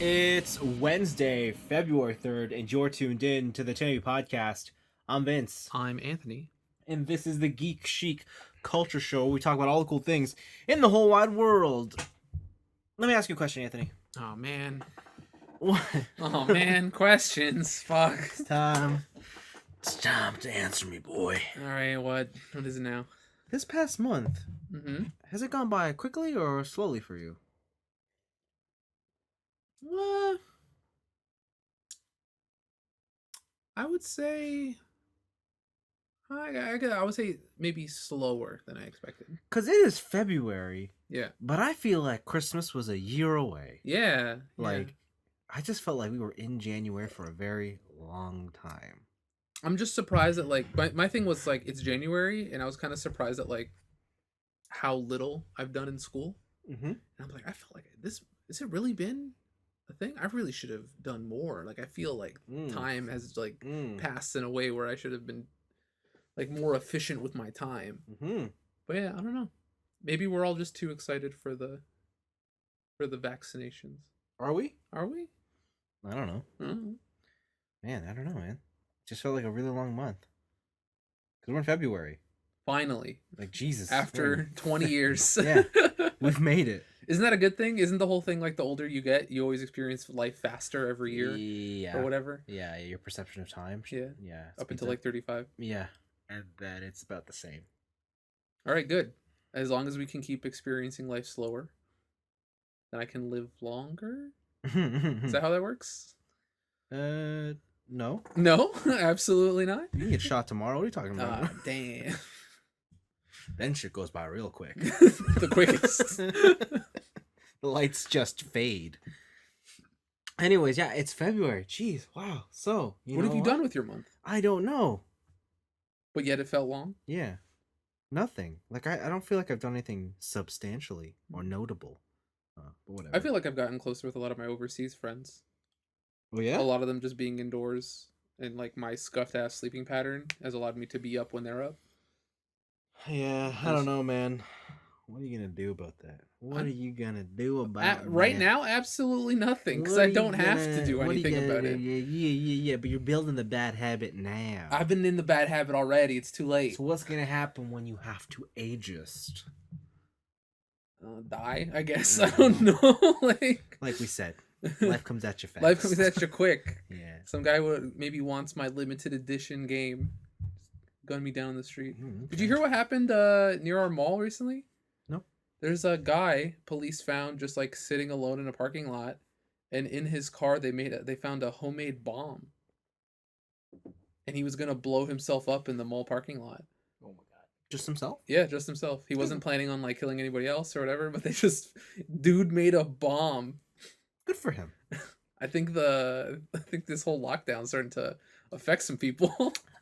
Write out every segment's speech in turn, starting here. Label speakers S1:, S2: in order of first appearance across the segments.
S1: It's Wednesday, February 3rd, and you're tuned in to the TNIAB podcast. I'm Vince,
S2: I'm Anthony.
S1: and this is the Geek Chic Culture Show where we talk about all the cool things in the whole wide world. Let me ask you a question, Anthony.
S2: Oh man.
S1: What?
S2: Oh man, questions. Fuck.
S1: It's time. It's time to answer me, boy.
S2: Alright, what is it now?
S1: This past month,
S2: Mm-hmm.
S1: has it gone by quickly or slowly for you?
S2: I would say I would say maybe slower than I expected.
S1: Because it is February,
S2: Yeah.
S1: but I feel like Christmas was a year away.
S2: Yeah.
S1: Like, I just felt like we were in January for a very long time.
S2: I'm just surprised that like my thing was like it's January and I was kind of surprised at like how little I've done in school.
S1: Mm-hmm.
S2: And I'm like, I felt like this has it really been a thing? I really should have done more. Like I feel like time has like passed in a way where I should have been like more efficient with my time.
S1: Mm-hmm.
S2: But yeah, I don't know. Maybe we're all just too excited for the vaccinations.
S1: Are we?
S2: Are we?
S1: I don't know.
S2: Mm-hmm.
S1: Man, I don't know, man. Just felt like a really long month. Because we're in February.
S2: Finally.
S1: Like, Jesus.
S2: After 20 years.
S1: Yeah. We've made it.
S2: Isn't that a good thing? Isn't the whole thing like the older you get, you always experience life faster every year?
S1: Yeah.
S2: Or whatever?
S1: Yeah, your perception of time.
S2: Yeah.
S1: Yeah.
S2: Up until like 35.
S1: Yeah. And then it's about the same.
S2: All right, good. As long as we can keep experiencing life slower, then I can live longer. Is that how that works?
S1: No.
S2: No, absolutely not.
S1: You can get shot tomorrow. What are you talking about?
S2: Damn.
S1: Then shit goes by real quick.
S2: The quickest.
S1: The lights just fade. Anyways, yeah, it's February. Jeez, wow. So,
S2: what have you done with your month?
S1: I don't know.
S2: But yet it felt long?
S1: Yeah. Nothing. Like, I don't feel like I've done anything substantially or notable. But whatever.
S2: I feel like I've gotten closer with a lot of my overseas friends.
S1: Oh, yeah?
S2: A lot of them just being indoors. And, like, my scuffed-ass sleeping pattern has allowed me to be up when they're up.
S1: Yeah, I don't know, man. What are you going to do about that? What are you going to do about it?
S2: Right now, absolutely nothing. Because I don't have to do anything about it.
S1: Yeah, but you're building the bad habit now.
S2: I've been in the bad habit already. It's too late.
S1: So what's going to happen when you have to ageist?
S2: Die, I guess. I don't know. like
S1: we said, life comes at you fast.
S2: Life comes at you quick.
S1: Yeah.
S2: Some guy maybe wants my limited edition game. Gun me down the street.
S1: Okay.
S2: Did you hear what happened near our mall recently?
S1: No.
S2: There's a guy police found just like sitting alone in a parking lot, and in his car they found a homemade bomb, and he was gonna blow himself up in the mall parking lot.
S1: Oh my god! Just himself?
S2: Yeah, just himself. He wasn't planning on like killing anybody else or whatever, but dude made a bomb.
S1: Good for him.
S2: I think this whole lockdown's starting to affect some people.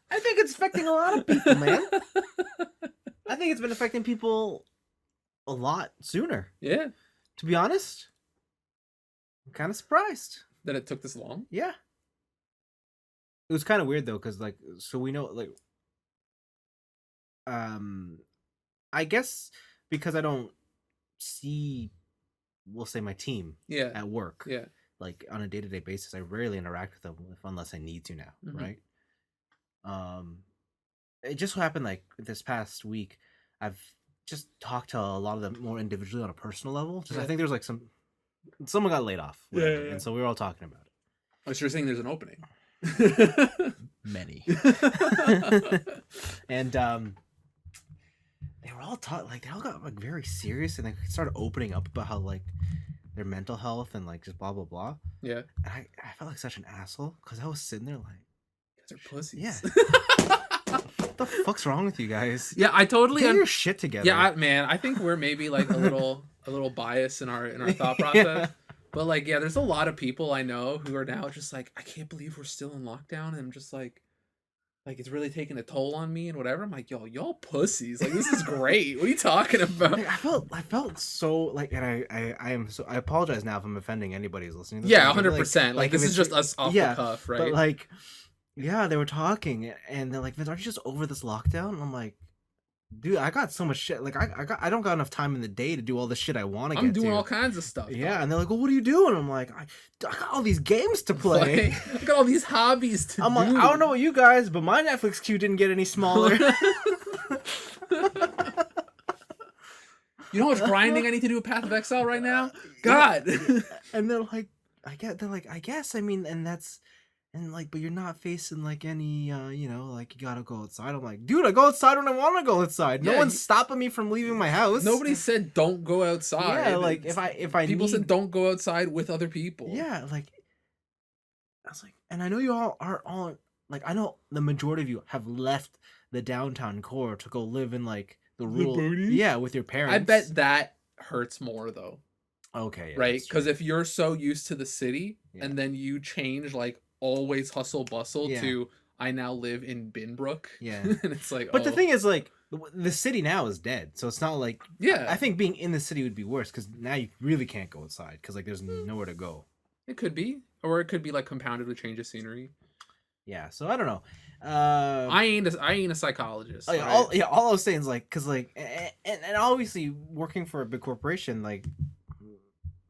S1: I think it's affecting a lot of people, man. I think it's been affecting people a lot sooner.
S2: Yeah.
S1: To be honest, I'm kind of surprised
S2: that it took this long.
S1: Yeah. It was kind of weird though, because like, so we know like, I guess because I don't see, we'll say my team at work.
S2: Yeah.
S1: Like on a day-to-day basis, I rarely interact with them unless I need to now, right? It just happened like this past week. I've just talked to a lot of them more individually on a personal level. I think there's like someone got laid off, and so we were all talking about it.
S2: Oh, so you're saying there's an opening?
S1: Many. And they were all they all got like very serious, and they started opening up about how like their mental health and like just blah blah blah.
S2: Yeah.
S1: And I felt like such an asshole because I was sitting there like,
S2: they're pussies.
S1: Yeah. What the fuck's wrong with you guys?
S2: Yeah, I totally
S1: get your shit together.
S2: Yeah, man, I think we're maybe like a little biased in our thought process. Yeah. But like, yeah, there's a lot of people I know who are now just like, I can't believe we're still in lockdown, and I'm just like it's really taking a toll on me and whatever. I'm like, y'all pussies. Like, this is great. What are you talking about?
S1: Like, I felt so like, and I apologize now if I'm offending anybody who's listening to this.
S2: Yeah, 100%. Like this is just us off the cuff, right?
S1: But like, yeah, they were talking and they're like, Vince, aren't you just over this lockdown? And I'm like, Dude, I got so much shit. Like I don't got enough time in the day to do all the shit I want to
S2: I'm
S1: get
S2: doing
S1: to.
S2: all kinds of stuff.
S1: Yeah,
S2: dog.
S1: and they're like, "Well, what are you doing?" I'm like, I got all these games to play.
S2: I got all these hobbies to
S1: I'm
S2: do.
S1: like, I don't know what you guys, but my Netflix queue didn't get any smaller.
S2: You know how much grinding I need to do with Path of Exile right now? God.
S1: And they're like, I guess, I mean, and that's, and like, but you're not facing like any, like you gotta go outside. I'm like, dude, I go outside when I want to go outside. No
S2: Yeah,
S1: one's stopping me from leaving my house.
S2: Nobody said don't go outside.
S1: Yeah, like if I
S2: people
S1: need,
S2: said don't go outside with other people.
S1: yeah, like I was like, and I know you all are all like, I know the majority of you have left the downtown core to go live in like the rural,
S2: boonies?
S1: yeah, with your parents.
S2: I bet that hurts more though.
S1: Okay, yeah,
S2: right? Because if you're so used to the city
S1: Yeah.
S2: and then you change like always hustle bustle
S1: Yeah.
S2: to I now live in Binbrook.
S1: Yeah.
S2: And it's like,
S1: but the thing is, like, the city now is dead, so it's not like,
S2: yeah,
S1: I think being in the city would be worse because now you really can't go outside because like there's nowhere to go.
S2: it could be, or it could be like compounded with change of scenery.
S1: Yeah, so I don't know.
S2: I ain't a psychologist.
S1: Like,
S2: Right?
S1: all I was saying is like, because like, and obviously working for a big corporation, like,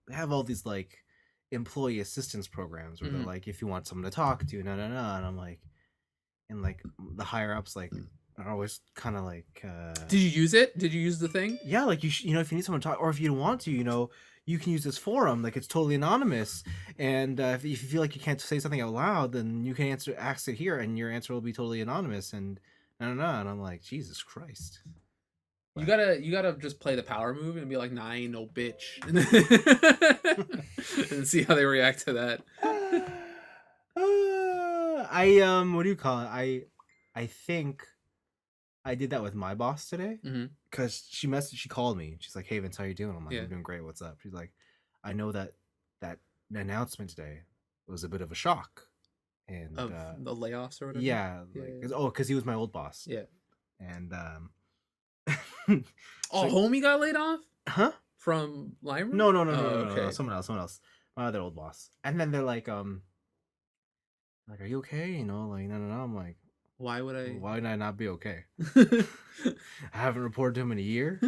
S1: they have all these like employee assistance programs where they're like, if you want someone to talk to, no, and I'm like, and like the higher ups like are always kind of like,
S2: Did you use it? Did you use the thing?
S1: yeah, like if you need someone to talk, or if you don't want to, you can use this forum, like it's totally anonymous, and if you feel like you can't say something out loud, then you can ask it here, and your answer will be totally anonymous, and and I'm like, Jesus Christ.
S2: You gotta just play the power move and be like, nah, I ain't no bitch. And see how they react to that.
S1: What do you call it? I think I did that with my boss today because she called me. She's like, "Hey Vince, how you doing?" I'm like, "I'm doing great. What's up?" She's like, "I know that announcement today was a bit of a shock." And
S2: of the layoffs or whatever.
S1: Yeah, because he was my old boss.
S2: Yeah.
S1: And
S2: homie got laid off?
S1: Huh?
S2: From Limeroom?
S1: No,
S2: Okay.
S1: no, someone else. My other old boss. And then they're like, are you okay? Like, no. I'm like,
S2: why would
S1: I not be okay? I haven't reported to him in a year.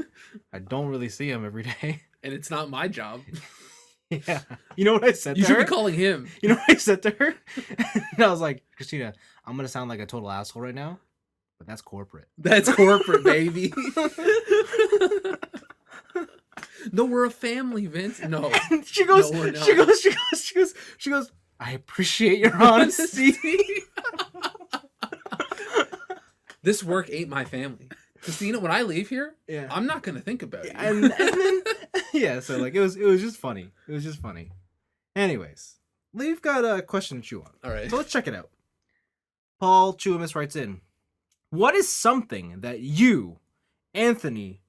S1: I don't really see him every day.
S2: And it's not my job.
S1: Yeah. You know what I said to her?
S2: You should be calling him.
S1: You know what I said to her? And I was like, Christina, I'm going to sound like a total asshole right now, but that's corporate.
S2: That's corporate, baby. No, we're a family, Vince. No.
S1: And she goes,
S2: no, we're not.
S1: she goes, I appreciate your honesty.
S2: This work ain't my family. Christina, when I leave here,
S1: yeah,
S2: I'm not gonna think about it.
S1: And then yeah, so like it was just funny. It was just funny. Anyways, we've got a question to chew on.
S2: All right.
S1: So let's check it out. Paul Chuamis writes in, what is something that you, Anthony,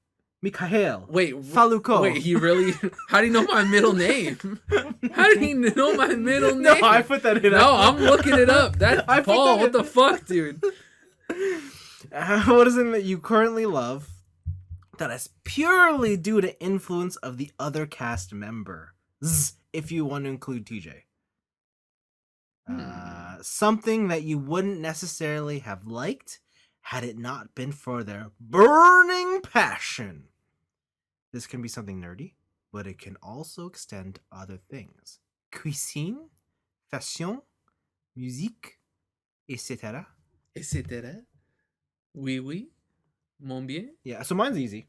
S1: Mikhail, Faluko.
S2: Wait, he really? How do you know my middle name? How do you know my middle name?
S1: No, I put that in.
S2: No, I'm looking it up. That's Paul. What the fuck, dude?
S1: What is it that you currently love that is purely due to influence of the other cast member? If you want to include TJ. Something that you wouldn't necessarily have liked had it not been for their burning passion. This can be something nerdy, but it can also extend to other things. Cuisine, fashion, musique, etc.
S2: Etc. Oui, mon bien.
S1: Yeah, so mine's easy.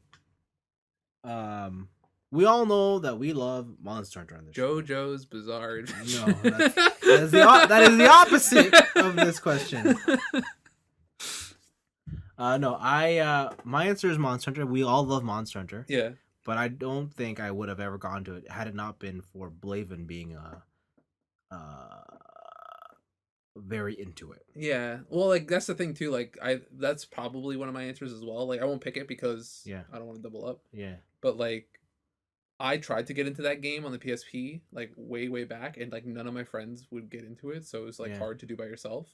S1: We all know that we love Monster Hunter on this
S2: JoJo's Bizarre Adventure.
S1: No, that is the opposite of this question. No, my answer is Monster Hunter. We all love Monster Hunter.
S2: Yeah.
S1: But I don't think I would have ever gone to it had it not been for Blaven being very into it.
S2: Yeah. Well, like that's the thing too. Like that's probably one of my answers as well. Like I won't pick it because I don't want to double up.
S1: Yeah.
S2: But like I tried to get into that game on the PSP like way back, and like none of my friends would get into it, so it was like hard to do by yourself.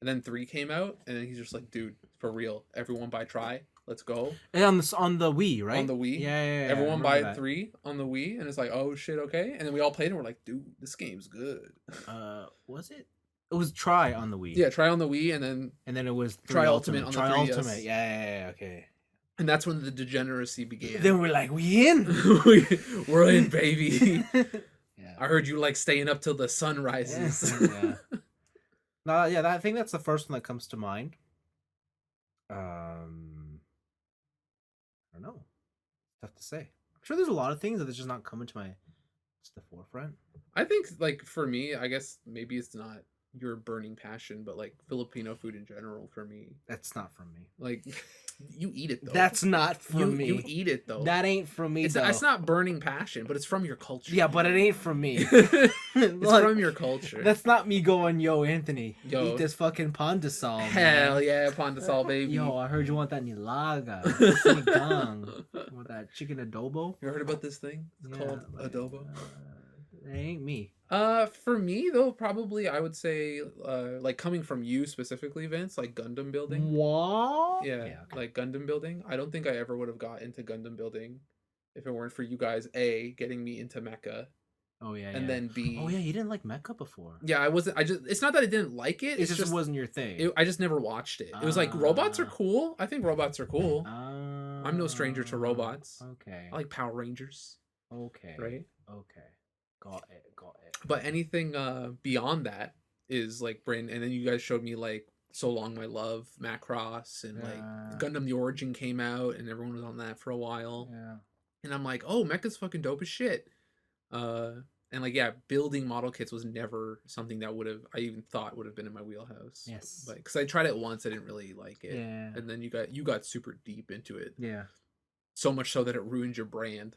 S2: And then 3 came out, and then he's just like, dude, for real, everyone buy try. Let's go.
S1: And on the Wii, right?
S2: On the Wii.
S1: Yeah.
S2: Everyone buy 3 on the Wii, and it's like, oh shit, okay. And then we all played, and we're like, dude, this game's good.
S1: Was it? It was Try on the Wii.
S2: Yeah, Try on the Wii, and then
S1: it was
S2: Try Ultimate on the 3DS.
S1: Try Ultimate. Yeah, okay.
S2: And that's when the degeneracy began.
S1: Then we're like, we in.
S2: We're in, baby.
S1: Yeah.
S2: I heard you like staying up till the sun rises.
S1: Yeah. No, yeah, I think that's the first one that comes to mind. I don't know. Tough to say. I'm sure there's a lot of things that are just not coming to the forefront.
S2: I think, like, for me, I guess maybe it's not your burning passion, but like Filipino food in general for me.
S1: That's not from me.
S2: Like, you eat it though.
S1: That's not from me.
S2: You eat it though.
S1: That ain't from me.
S2: It's not burning passion, but it's from your culture.
S1: Yeah, but it ain't from me.
S2: It's
S1: Like,
S2: from your culture.
S1: That's not me going, yo, Anthony,
S2: Yo.
S1: eat this fucking pandesal.
S2: Hell yeah, pandesal, baby.
S1: Yo, I heard you want that nilaga, sinigang, with that chicken adobo.
S2: You heard about this thing? It's called
S1: like,
S2: adobo.
S1: It ain't me.
S2: For me though, probably I would say, like coming from you specifically, Vince, like Gundam building.
S1: What?
S2: Yeah,
S1: Okay.
S2: like Gundam building. I don't think I ever would have got into Gundam building if it weren't for you guys. A, getting me into mecha,
S1: Oh yeah.
S2: and then B.
S1: Oh yeah, you didn't like mecha before.
S2: Yeah, I wasn't. It's not that I didn't like it.
S1: It just wasn't your thing.
S2: I just never watched it. It was like robots are cool. I think robots are cool. I'm no stranger to robots.
S1: Okay.
S2: I like Power Rangers.
S1: Okay.
S2: Right.
S1: Okay. Got it.
S2: But anything beyond that is like brain. And then you guys showed me like So Long My Love, Macross, and like Gundam The Origin came out, and everyone was on that for a while.
S1: Yeah.
S2: And I'm like, oh, mecha's fucking dope as shit. And like, yeah, building model kits was never something that I even thought would have been in my wheelhouse.
S1: Yes.
S2: Like, because I tried it once, I didn't really like it.
S1: Yeah.
S2: And then you got super deep into it.
S1: Yeah.
S2: So much so that it ruined your brand.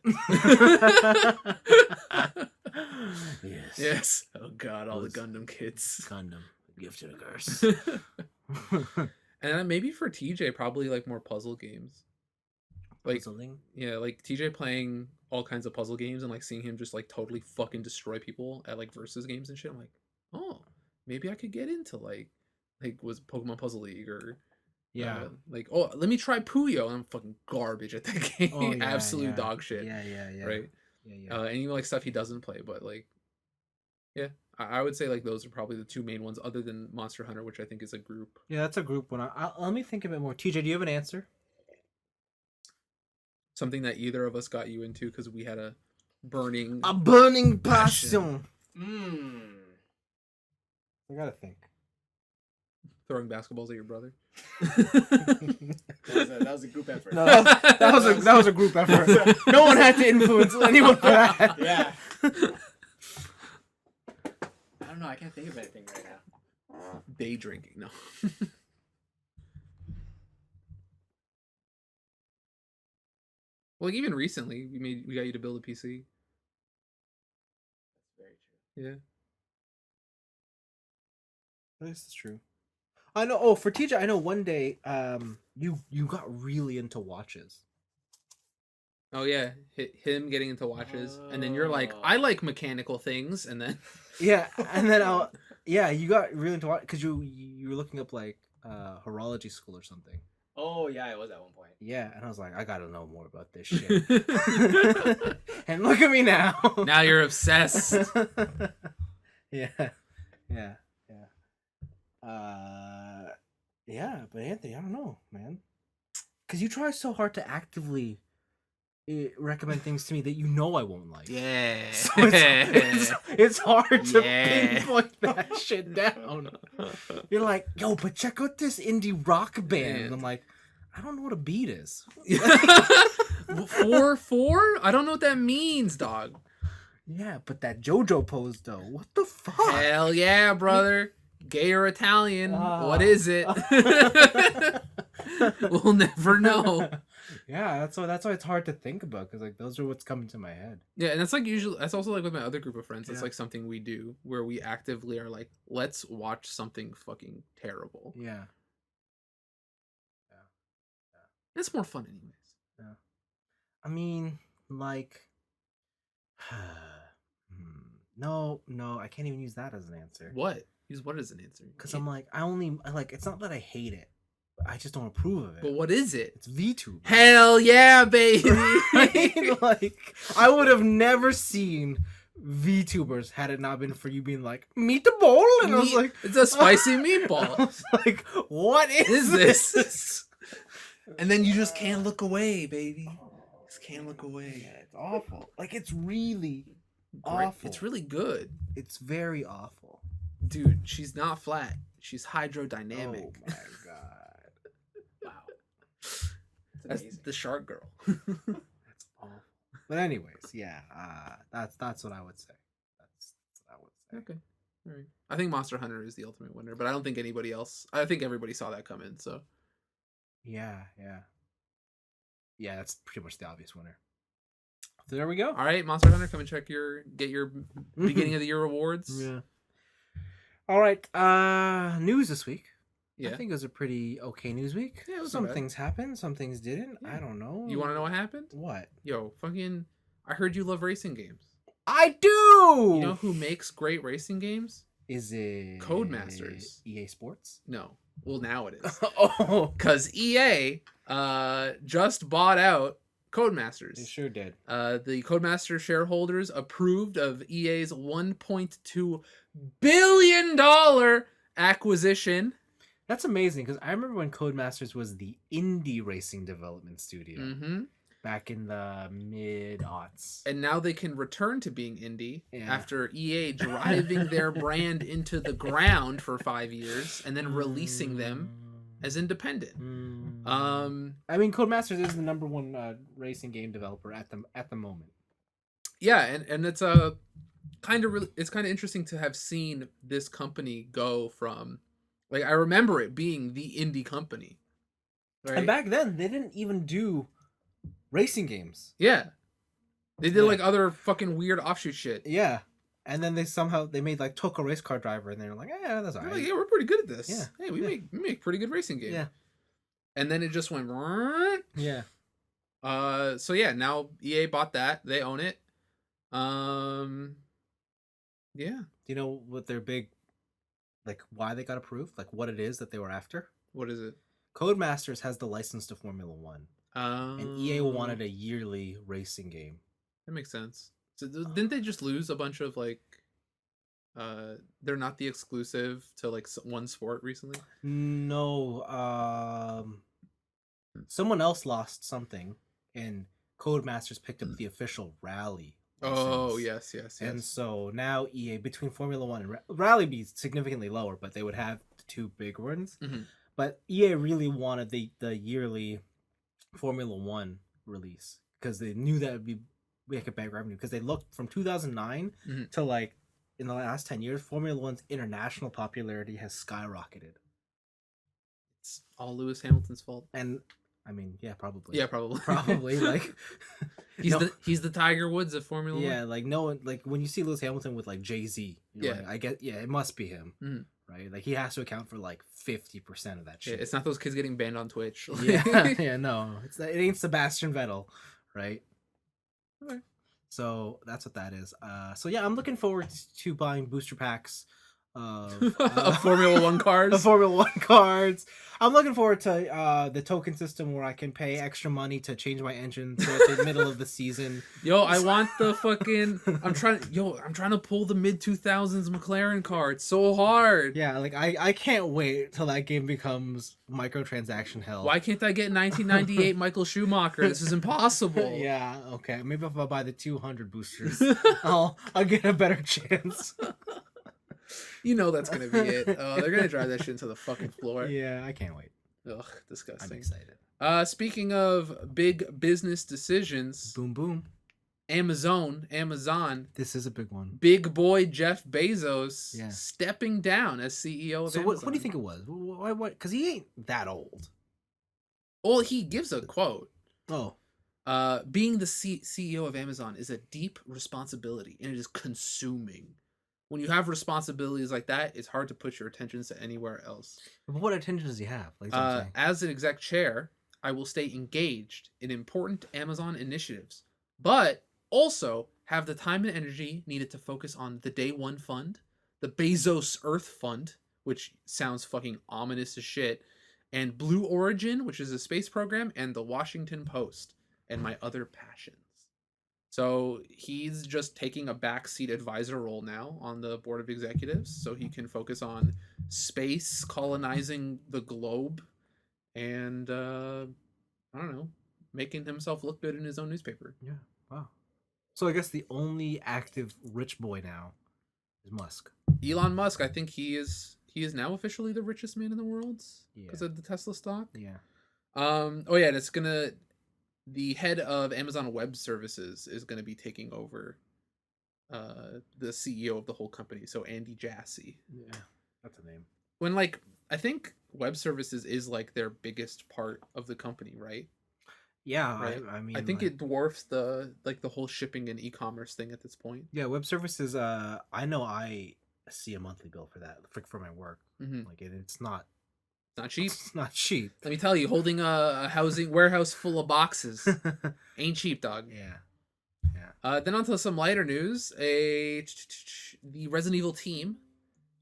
S1: Yes.
S2: Yes. Oh god, all the Gundam kits.
S1: Gundam. Gift to the curse.
S2: And then maybe for TJ, probably like more puzzle games. Like,
S1: Puzzling?
S2: yeah, like TJ playing all kinds of puzzle games and like seeing him just like totally fucking destroy people at like versus games and shit. I'm like, oh, maybe I could get into like was Pokemon Puzzle League or
S1: Yeah.
S2: like, oh, let me try Puyo. And I'm fucking garbage at that game.
S1: Oh, yeah,
S2: Absolute
S1: yeah.
S2: dog shit.
S1: Yeah.
S2: Right.
S1: Yeah.
S2: And even like stuff he doesn't play, but like, yeah, I would say like those are probably the two main ones, other than Monster Hunter, which I think is a group.
S1: Yeah, that's a group one. Let me think a bit more. TJ, do you have an answer?
S2: Something that either of us got you into because we had a burning
S1: passion. I gotta think.
S2: Throwing basketballs at your brother.
S3: That was a group effort.
S1: No, that was a group effort. No one had to influence anyone for that.
S3: Yeah. I don't know. I can't think of anything right now.
S2: Day drinking, no. Well, like even recently, we got you to build a PC.
S3: That's very true.
S2: Yeah.
S1: This is true. I know. Oh, for TJ, I know one day, you got really into watches.
S2: Oh yeah, him getting into watches, and then you're like,
S3: Oh.
S2: I like mechanical things, and then
S1: Yeah, and then you got really into watch because you were looking up like horology school or something.
S3: Oh yeah, it was at one point.
S1: Yeah, and I was like, I gotta know more about this shit. And look at me now.
S2: now you're obsessed.
S1: Yeah. Yeah, but Anthony, I don't know, man, because you try so hard to actively recommend things to me that you know I won't like.
S2: Yeah.
S1: So it's hard to
S2: Yeah.
S1: pinpoint that shit down. You're like, yo, but check out this indie rock band.
S2: Yeah.
S1: And I'm like, I don't know what a beat is.
S2: 4/4? I don't know what that means, dog.
S1: Yeah, but that JoJo pose though, what the fuck?
S2: Hell yeah, brother. Gay or Italian? What is it? We'll never know.
S1: Yeah, that's why it's hard to think about because like those are what's coming to my head.
S2: Yeah, and that's like usually that's also like with my other group of friends. That's
S1: Yeah.
S2: like something we do where we actively are like, let's watch something fucking terrible.
S1: Yeah.
S2: It's more fun anyways.
S1: I mean, like, no, I can't even use that as an answer.
S2: What? Use what as an answer?
S1: Because I'm like, I like, it's not that I hate it, but I just don't approve of it.
S2: But what is it?
S1: It's VTuber.
S2: Hell yeah, baby!
S1: Like, I would have never seen VTubers had it not been for you being like, meet the bowl, and I was like,
S2: it's a spicy
S1: I
S2: meatball.
S1: was like, what is
S2: Is this? and then you just can't look away, baby. Just can't look away.
S1: Yeah, it's awful. Like it's really
S2: Great.
S1: awful.
S2: It's really good,
S1: It's very awful.
S2: dude. She's not flat. She's hydrodynamic.
S1: Oh my god.
S3: Wow. It's
S2: That's
S3: amazing.
S2: the shark girl.
S1: That's awful. But anyways, yeah, that's what I would say. That's what I would say.
S2: Okay. All right. I think Monster Hunter is the ultimate winner, but I don't think anybody else. I think everybody saw that come in. So
S1: Yeah, yeah. Yeah, that's pretty much the obvious winner. So there we go.
S2: all right, Monster Hunter, come and get your beginning of the year awards.
S1: Yeah. All right. News this week.
S2: Yeah.
S1: I think it was a pretty okay news week.
S2: Yeah, it was
S1: some
S2: not bad.
S1: things happened, some things didn't.
S2: Yeah.
S1: I don't know.
S2: You want to know what happened?
S1: What?
S2: Yo, fucking! I heard you love racing games.
S1: I do.
S2: You know who makes great racing games?
S1: Is it
S2: Codemasters.
S1: EA Sports?
S2: No. Well, now it is.
S1: Oh,
S2: Because EA just bought out Codemasters.
S1: they sure did.
S2: The Codemasters shareholders approved of EA's $1.2 billion acquisition.
S1: That's amazing because I remember when Codemasters was the indie racing development studio
S2: Mm-hmm.
S1: back in the mid-aughts.
S2: And now they can return to being indie
S1: Yeah.
S2: after EA driving their brand into the ground for 5 years and then releasing them as independent.
S1: I mean, Codemasters is the number one racing game developer at the moment.
S2: Yeah, and it's a kind of it's kind of interesting to have seen this company go from, like, I remember it being the indie company, right?
S1: And back then, they didn't even do racing games.
S2: Yeah, they did
S1: Yeah.
S2: like other fucking weird offshoot shit.
S1: Yeah, and then they made like Toka Race Car Driver, and they're like, yeah, that's
S2: They're
S1: alright.
S2: like, yeah, we're pretty good at this.
S1: Yeah,
S2: Hey, we
S1: yeah.
S2: make pretty good racing games.
S1: Yeah,
S2: And then it just went.
S1: yeah.
S2: So yeah, now EA bought that. They own it. Yeah.
S1: Do you know what their big, like, why they got approved? Like, what it is that they were after?
S2: What is it?
S1: Codemasters has the license to Formula One, and EA wanted a yearly racing game.
S2: That makes sense. So didn't they just lose a bunch of like? They're not the exclusive to like one sport recently.
S1: No, someone else lost something, and Codemasters picked up the official rally.
S2: Oh
S1: license.
S2: yes.
S1: And so now EA, between Formula One and Rally, be significantly lower, but they would have the two big ones.
S2: Mhm.
S1: But EA really wanted the yearly Formula One release because they knew that would be make a big revenue. Because they looked from 2009
S2: Mhm.
S1: to like in the last 10 years, Formula One's international popularity has skyrocketed.
S2: It's all Lewis Hamilton's fault.
S1: And I mean, yeah, probably.
S2: Yeah, probably.
S1: Probably like
S2: he's the Tiger Woods of Formula
S1: yeah,
S2: One.
S1: like no one, like when you see Lewis Hamilton with like Jay-Z,
S2: Yeah.
S1: like, I get, yeah, it must be him,
S2: Mhm.
S1: right? Like he has to account for like 50% of that
S2: Yeah,
S1: shit.
S2: it's not those kids getting banned on Twitch.
S1: Yeah, yeah, no, it ain't Sebastian Vettel, right?
S2: Okay.
S1: So that's what that is. So yeah, I'm looking forward to buying booster packs of
S2: Of Formula One cars.
S1: the Formula One cards. I'm looking forward to the token system where I can pay extra money to change my engine at the middle of the season.
S2: Yo, I want the fucking. I'm trying to pull the mid 2000s McLaren car. It's so hard.
S1: Yeah, like I can't wait till that game becomes microtransaction hell.
S2: Why can't I get 1998 Michael Schumacher? This is impossible.
S1: Yeah, okay. Maybe if I buy the 200 boosters, I'll get a better chance.
S2: You know that's gonna be it. Oh, they're gonna drive that shit into the fucking floor.
S1: Yeah, I can't wait.
S2: Ugh,
S1: I'm
S2: disgusting.
S1: excited.
S2: Speaking of big business decisions,
S1: Boom, boom.
S2: Amazon,
S1: This is a big one.
S2: big boy Jeff Bezos
S1: Yeah.
S2: stepping down as CEO of
S1: So
S2: Amazon.
S1: what do you think it was? Why? Because he ain't that old.
S2: Well, he gives a quote.
S1: Oh,
S2: Being the CEO of Amazon is a deep responsibility, and it is consuming. When you have responsibilities like that, it's hard to put your attentions to anywhere else.
S1: but what attention does he have? Like, that's what I'm saying.
S2: As an exec chair, I will stay engaged in important Amazon initiatives, but also have the time and energy needed to focus on the Day One Fund, the Bezos Earth Fund, which sounds fucking ominous as shit, and Blue Origin, which is a space program, and the Washington Post, and my other passions. So he's just taking a backseat advisor role now on the board of executives so he can focus on space, colonizing the globe, and making himself look good in his own newspaper.
S1: Yeah. Wow. So I guess the only active rich boy now is Musk.
S2: Elon Musk, I think he is now officially the richest man in the world
S1: Yeah.
S2: because of the Tesla stock.
S1: Yeah.
S2: Oh yeah, and it's gonna the head of Amazon Web Services is gonna be taking over the CEO of the whole company. So Andy Jassy.
S1: Yeah. That's a name.
S2: When like I think web services is like their biggest part of the company, right?
S1: Yeah.
S2: Right.
S1: I mean,
S2: I think
S1: like,
S2: it dwarfs the whole shipping and e-commerce thing at this point.
S1: Yeah, web services. I know I see a monthly bill for that for my work.
S2: Mm-hmm.
S1: Like it's not.
S2: It's not cheap.
S1: It's not cheap.
S2: Let me tell you, holding a housing warehouse full of boxes ain't cheap, dog.
S1: Yeah.
S2: Then onto some lighter news. The Resident Evil team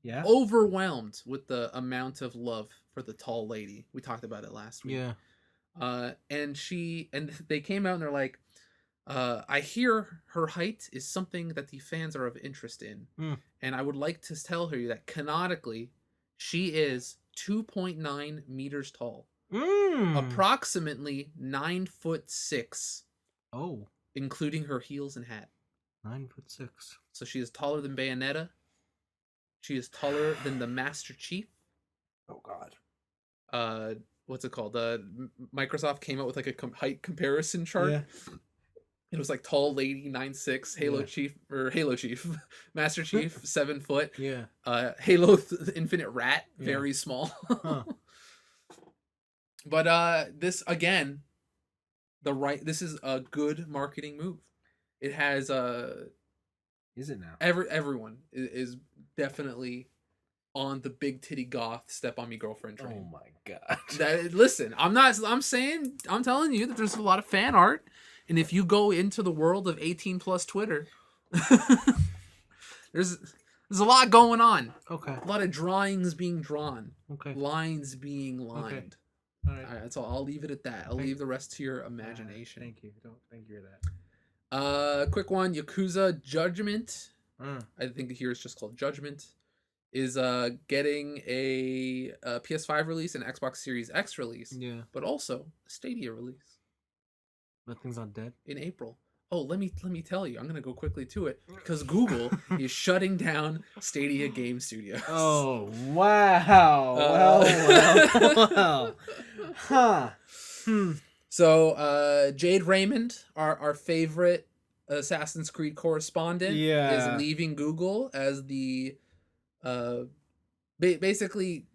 S1: Yeah.
S2: overwhelmed with the amount of love for the tall lady. We talked about it last week.
S1: Yeah.
S2: And they came out and they're like, I hear her height is something that the fans are of interest in. And I would like to tell her that canonically, she is 2.9 meters tall. Approximately 9'6".
S1: Oh.
S2: Including her heels and hat.
S1: 9'6".
S2: So she is taller than Bayonetta. She is taller than the Master Chief.
S1: Oh God.
S2: What's it called? Microsoft came out with like a height comparison chart.
S1: Yeah.
S2: It was like tall lady 9'6", Halo Chief, Master Chief 7 foot.
S1: Yeah.
S2: Halo Infinite Rat very small.
S1: Huh.
S2: But this again, this is a good marketing move. It has
S1: Is it now?
S2: everyone is definitely on the big titty goth step on me girlfriend train.
S1: Oh my God.
S2: Listen, I'm telling you that there's a lot of fan art, and if you go into the world of 18 plus Twitter, there's a lot going on.
S1: Okay.
S2: A lot of drawings being drawn.
S1: Okay.
S2: Lines being lined.
S1: All right.
S2: All right, so I'll leave it at that. I'll leave the rest to your imagination.
S1: Thank you. Thank you for that.
S2: Quick one, Yakuza Judgment. I think here it's just called Judgment. Is getting a PS5 release and Xbox Series X release.
S1: Yeah.
S2: But also a Stadia release.
S1: Nothing's not dead.
S2: In April. Oh, let me tell you, I'm gonna go quickly to it because Google is shutting down Stadia Game Studios.
S1: Oh wow! Well. Huh.
S2: So Jade Raymond, our favorite Assassin's Creed correspondent, is leaving Google as the basically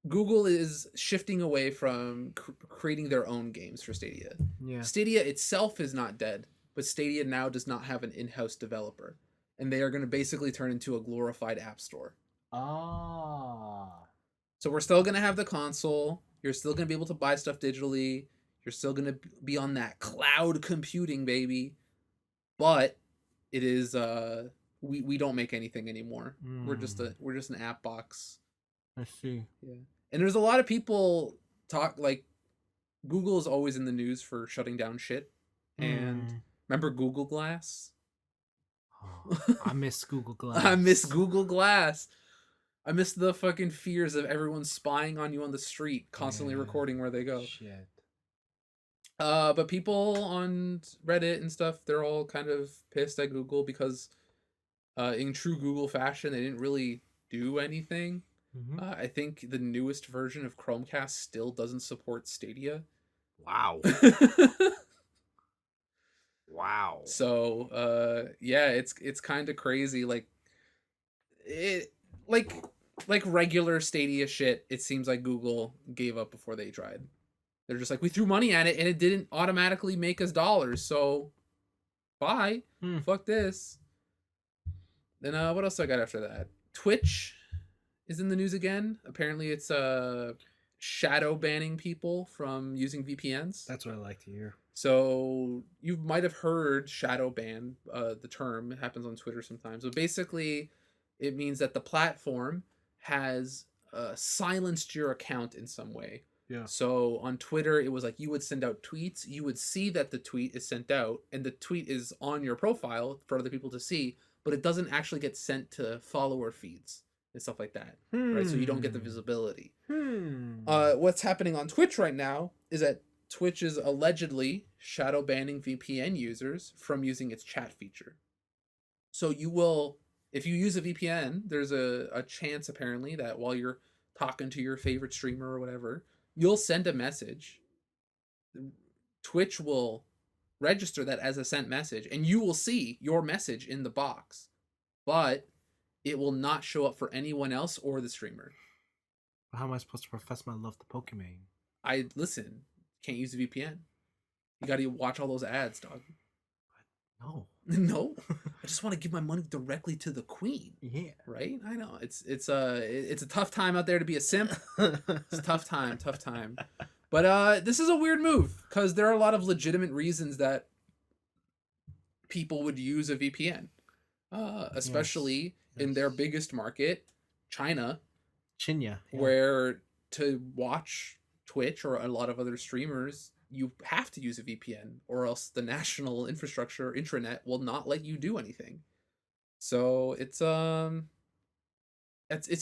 S2: Google is shifting away from creating their own games for Stadia.
S1: Yeah.
S2: Stadia itself is not dead, but Stadia now does not have an in-house developer, and they are going to basically turn into a glorified app store.
S1: Ah.
S2: So we're still going to have the console. You're still going to be able to buy stuff digitally. You're still going to be on that cloud computing, baby. But it is we don't make anything anymore. We're just an app box.
S1: I see.
S2: Yeah. And there's a lot of people Google is always in the news for shutting down shit. And remember Google Glass?
S1: Oh, I miss Google Glass.
S2: I miss Google Glass. I miss the fucking fears of everyone spying on you on the street, constantly recording where they go.
S1: Shit.
S2: But people on Reddit and stuff, they're all kind of pissed at Google because in true Google fashion, they didn't really do anything. I think the newest version of Chromecast still doesn't support Stadia.
S1: Wow. Wow.
S2: So yeah, it's kind of crazy. Like regular Stadia shit, it seems like Google gave up before they tried. They're just like, we threw money at it and it didn't automatically make us dollars, so bye. Fuck this. Then what else I got after that? Twitch is in the news again. Apparently it's shadow banning people from using VPNs.
S1: That's what I like to hear.
S2: So you might have heard shadow ban, the term. It happens on Twitter sometimes. But basically, it means that the platform has silenced your account in some way.
S1: Yeah.
S2: So on Twitter, it was like you would send out tweets. You would see that the tweet is sent out, and the tweet is on your profile for other people to see, but it doesn't actually get sent to follower feeds and stuff like that. Right? So you don't get the visibility. What's happening on Twitch right now is that Twitch is allegedly shadow banning VPN users from using its chat feature. So you will, if you use a VPN, there's a chance apparently that while you're talking to your favorite streamer or whatever, you'll send a message. Twitch will register that as a sent message, and you will see your message in the box, but it will not show up for anyone else or the streamer.
S1: How am I supposed to profess my love to Pokemon?
S2: I listen. Can't use a VPN. You got to watch all those ads, dog.
S1: No.
S2: No, I just want to give my money directly to the queen.
S1: Yeah.
S2: Right? I know it's a tough time out there to be a simp. It's a tough time. But this is a weird move because there are a lot of legitimate reasons that people would use a VPN, especially in their biggest market, China.
S1: Yeah.
S2: Where to watch Twitch or a lot of other streamers, you have to use a VPN or else the national infrastructure intranet will not let you do anything. So it's a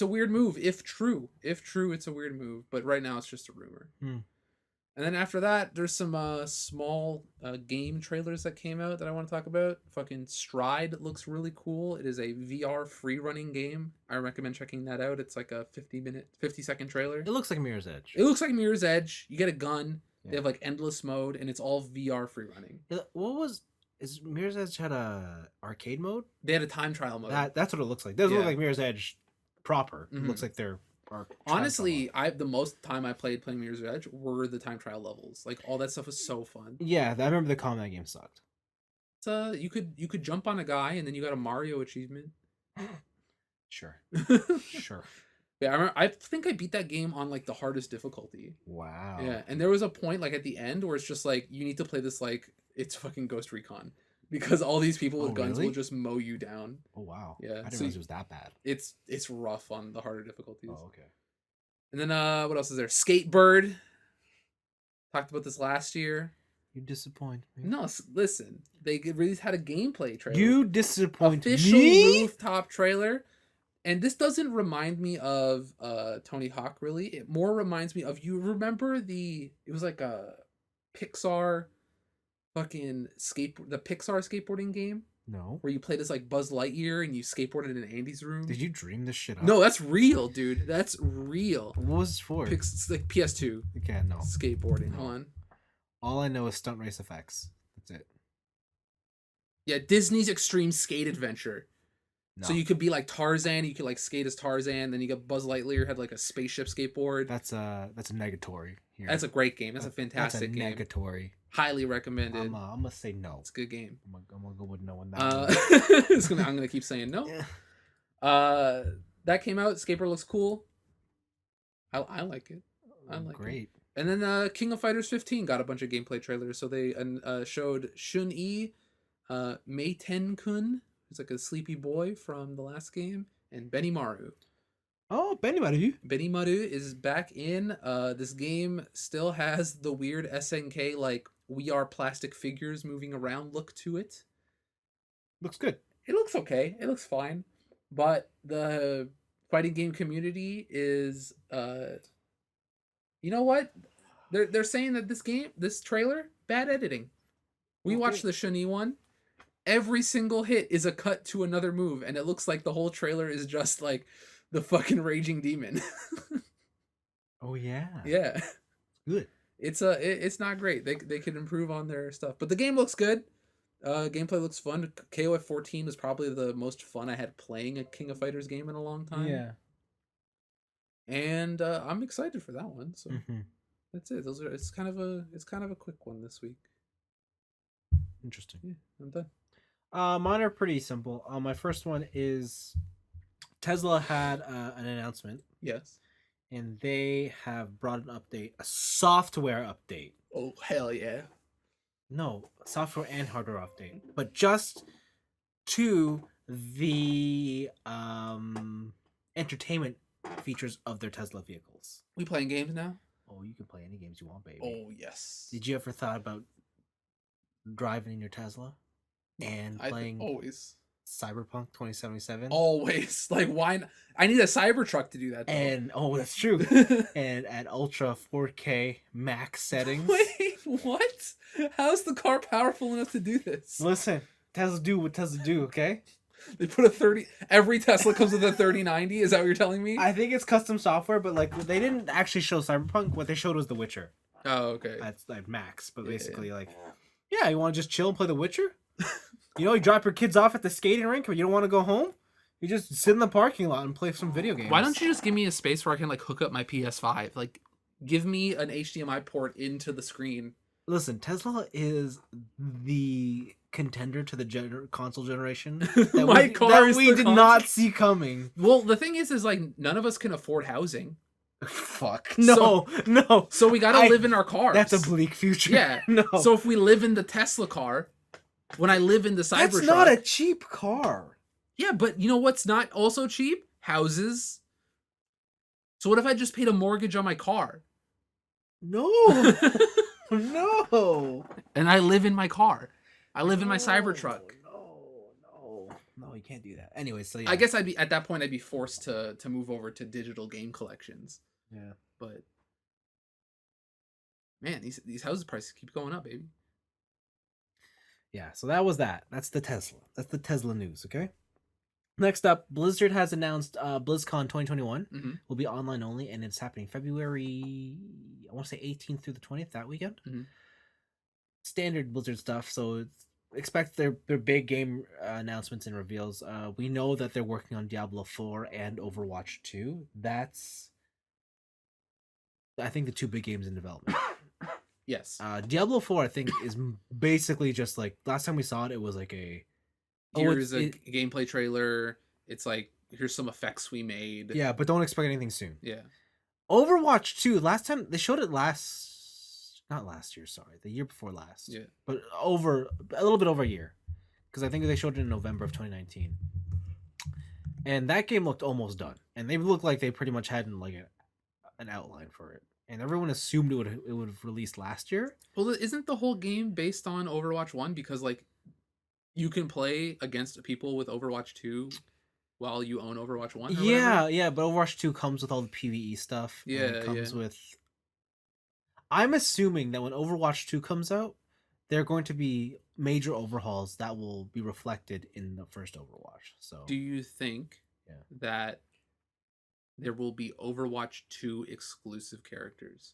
S2: weird move. If true, it's a weird move. But right now it's just a rumor. And then after that, there's some small game trailers that came out that I want to talk about. Fucking Stride looks really cool. It is a VR free running game. I recommend checking that out. It's like a 50-second trailer.
S1: It looks like Mirror's Edge.
S2: It looks like Mirror's Edge. You get a gun. Yeah. They have like endless mode, and it's all VR free running.
S1: Is Mirror's Edge had a arcade mode?
S2: They had a time trial mode.
S1: That's what it looks like. It doesn't look like Mirror's Edge proper. It looks like they're...
S2: Honestly, the most time I playing Mirror's Edge were the time trial levels. Like all that stuff was so fun.
S1: Yeah, I remember the combat game sucked.
S2: So you could jump on a guy and then you got a Mario achievement.
S1: Sure. Sure.
S2: Yeah, I think I beat that game on like the hardest difficulty.
S1: Wow.
S2: Yeah, and there was a point like at the end where it's just like you need to play this like it's fucking Ghost Recon. Because all these people with guns will just mow you down.
S1: Oh wow!
S2: Yeah,
S1: I didn't realize it was that bad.
S2: It's rough on the harder difficulties.
S1: Oh okay.
S2: And then what else is there? Skatebird. Talked about this last year.
S1: You disappoint me.
S2: No, listen. They released had a gameplay trailer.
S1: You disappoint
S2: Official
S1: me.
S2: rooftop trailer. And this doesn't remind me of Tony Hawk really. It more reminds me of you remember it was like a Pixar fucking the Pixar skateboarding game?
S1: No.
S2: Where you played as like Buzz Lightyear and you skateboarded in Andy's room?
S1: Did you dream this shit up?
S2: No, that's real, dude. That's real.
S1: What was it for?
S2: It's like PS2.
S1: Okay, no.
S2: Skateboarding.
S1: No.
S2: Hold on.
S1: All I know is Stunt Race FX. That's it.
S2: Yeah, Disney's Extreme Skate Adventure.
S1: No.
S2: So you could be like Tarzan, you could like skate as Tarzan, then you got Buzz Lightyear had like a spaceship skateboard.
S1: That's a negatory here.
S2: That's a great game. That's a fantastic game.
S1: That's a negatory.
S2: Highly recommended.
S1: I'm gonna say no.
S2: It's a good game.
S1: I'm gonna go with no on that.
S2: I'm gonna keep saying no.
S1: Yeah.
S2: That came out. Skateboard looks cool. I like it. I like
S1: Great.
S2: it. And then King of Fighters 15 got a bunch of gameplay trailers. So they showed Shun-Yi, Mei Ten-kun, who's like a sleepy boy from the last game, and Benimaru.
S1: Oh, Benimaru.
S2: Benimaru is back in. This game still has the weird SNK, like, we are plastic figures moving around look to it.
S1: Looks good.
S2: It looks okay. It looks fine. But the fighting game community is, you know what? They're saying that this trailer, bad editing. We watched the Shun-Yi one. Every single hit is a cut to another move, and it looks like the whole trailer is just like the fucking raging demon.
S1: Oh yeah.
S2: Yeah.
S1: Good.
S2: It's not great. They could improve on their stuff, but the game looks good. Gameplay looks fun. KOF 14 was probably the most fun I had playing a King of Fighters game in a long time.
S1: Yeah.
S2: And I'm excited for that one. So that's it. It's kind of a quick one this week.
S1: Interesting.
S2: Yeah, I'm done.
S1: Mine are pretty simple. My first one is Tesla had an announcement.
S2: Yes.
S1: And they have brought an update, a software update.
S2: Oh, hell yeah.
S1: No, software and hardware update. But just to the entertainment features of their Tesla vehicles.
S2: We playing games now?
S1: Oh, you can play any games you want, baby.
S2: Oh, yes.
S1: Did you ever thought about driving in your Tesla and playing
S2: always
S1: Cyberpunk 2077.
S2: Always. Like, why not? I need a Cybertruck to do that, though.
S1: And that's true. And at ultra 4K max settings.
S2: Wait, what? How's the car powerful enough to do this?
S1: Listen, Tesla do what Tesla do, okay?
S2: They put a 30. Every Tesla comes with a 3090. Is that what you're telling me?
S1: I think it's custom software, but like they didn't actually show Cyberpunk. What they showed was The Witcher.
S2: Oh, okay.
S1: That's like max, but
S2: Yeah,
S1: basically like, yeah, you want to just chill and play The Witcher? You drop your kids off at the skating rink, but you don't want to go home. You just sit in the parking lot and play some video games.
S2: Why don't you just give me a space where I can like hook up my PS5? Like, give me an HDMI port into the screen.
S1: Listen, Tesla is the contender to the console generation that
S2: My
S1: we,
S2: car
S1: that
S2: is
S1: we
S2: the
S1: did
S2: console.
S1: not see coming.
S2: Well, the thing is like none of us can afford housing,
S1: Fuck. No, no.
S2: so we gotta live in our cars.
S1: That's a bleak future.
S2: Yeah.
S1: No.
S2: So if we live in the Tesla car, when I live in the Cybertruck,
S1: That's not a cheap car.
S2: yeah, but you know what's not also cheap? Houses. So what if I just paid a mortgage on my car?
S1: No. No.
S2: And I live in my car. I live in my Cybertruck.
S1: No, you can't do that. Anyway, so yeah.
S2: I guess I'd be forced to move over to digital game collections.
S1: Yeah.
S2: But man, these houses prices keep going up, baby.
S1: Yeah, so that was that. That's the Tesla. That's the Tesla news, okay? Next up, Blizzard has announced BlizzCon 2021
S2: Mhm.
S1: will be online only, and it's happening February, I want to say 18th through the 20th, that weekend.
S2: Mhm.
S1: Standard Blizzard stuff, so expect their big game announcements and reveals. We know that they're working on Diablo 4 and Overwatch 2. That's, I think, the two big games in development.
S2: Yes.
S1: Diablo 4, I think, is basically just like last time we saw it. It was like a
S2: Here's a gameplay trailer. It's like, here's some effects we made.
S1: yeah, but don't expect anything soon.
S2: Yeah.
S1: Overwatch 2. Last time they showed it not last year. Sorry, the year before last.
S2: Yeah.
S1: But over a little bit over a year, because I think they showed it in November of 2019. And that game looked almost done, and they looked like they pretty much had like an outline for it. And everyone assumed it would have released last year.
S2: Well, isn't the whole game based on Overwatch 1? Because, like, you can play against people with Overwatch 2 while you own Overwatch 1 or
S1: Yeah,
S2: whatever?
S1: yeah, but Overwatch 2 comes with all the PvE stuff. And
S2: Yeah,
S1: it comes
S2: yeah.
S1: with... I'm assuming that when Overwatch 2 comes out, there are going to be major overhauls that will be reflected in the first Overwatch. So
S2: Do you think
S1: Yeah.
S2: that there will be Overwatch 2 exclusive characters?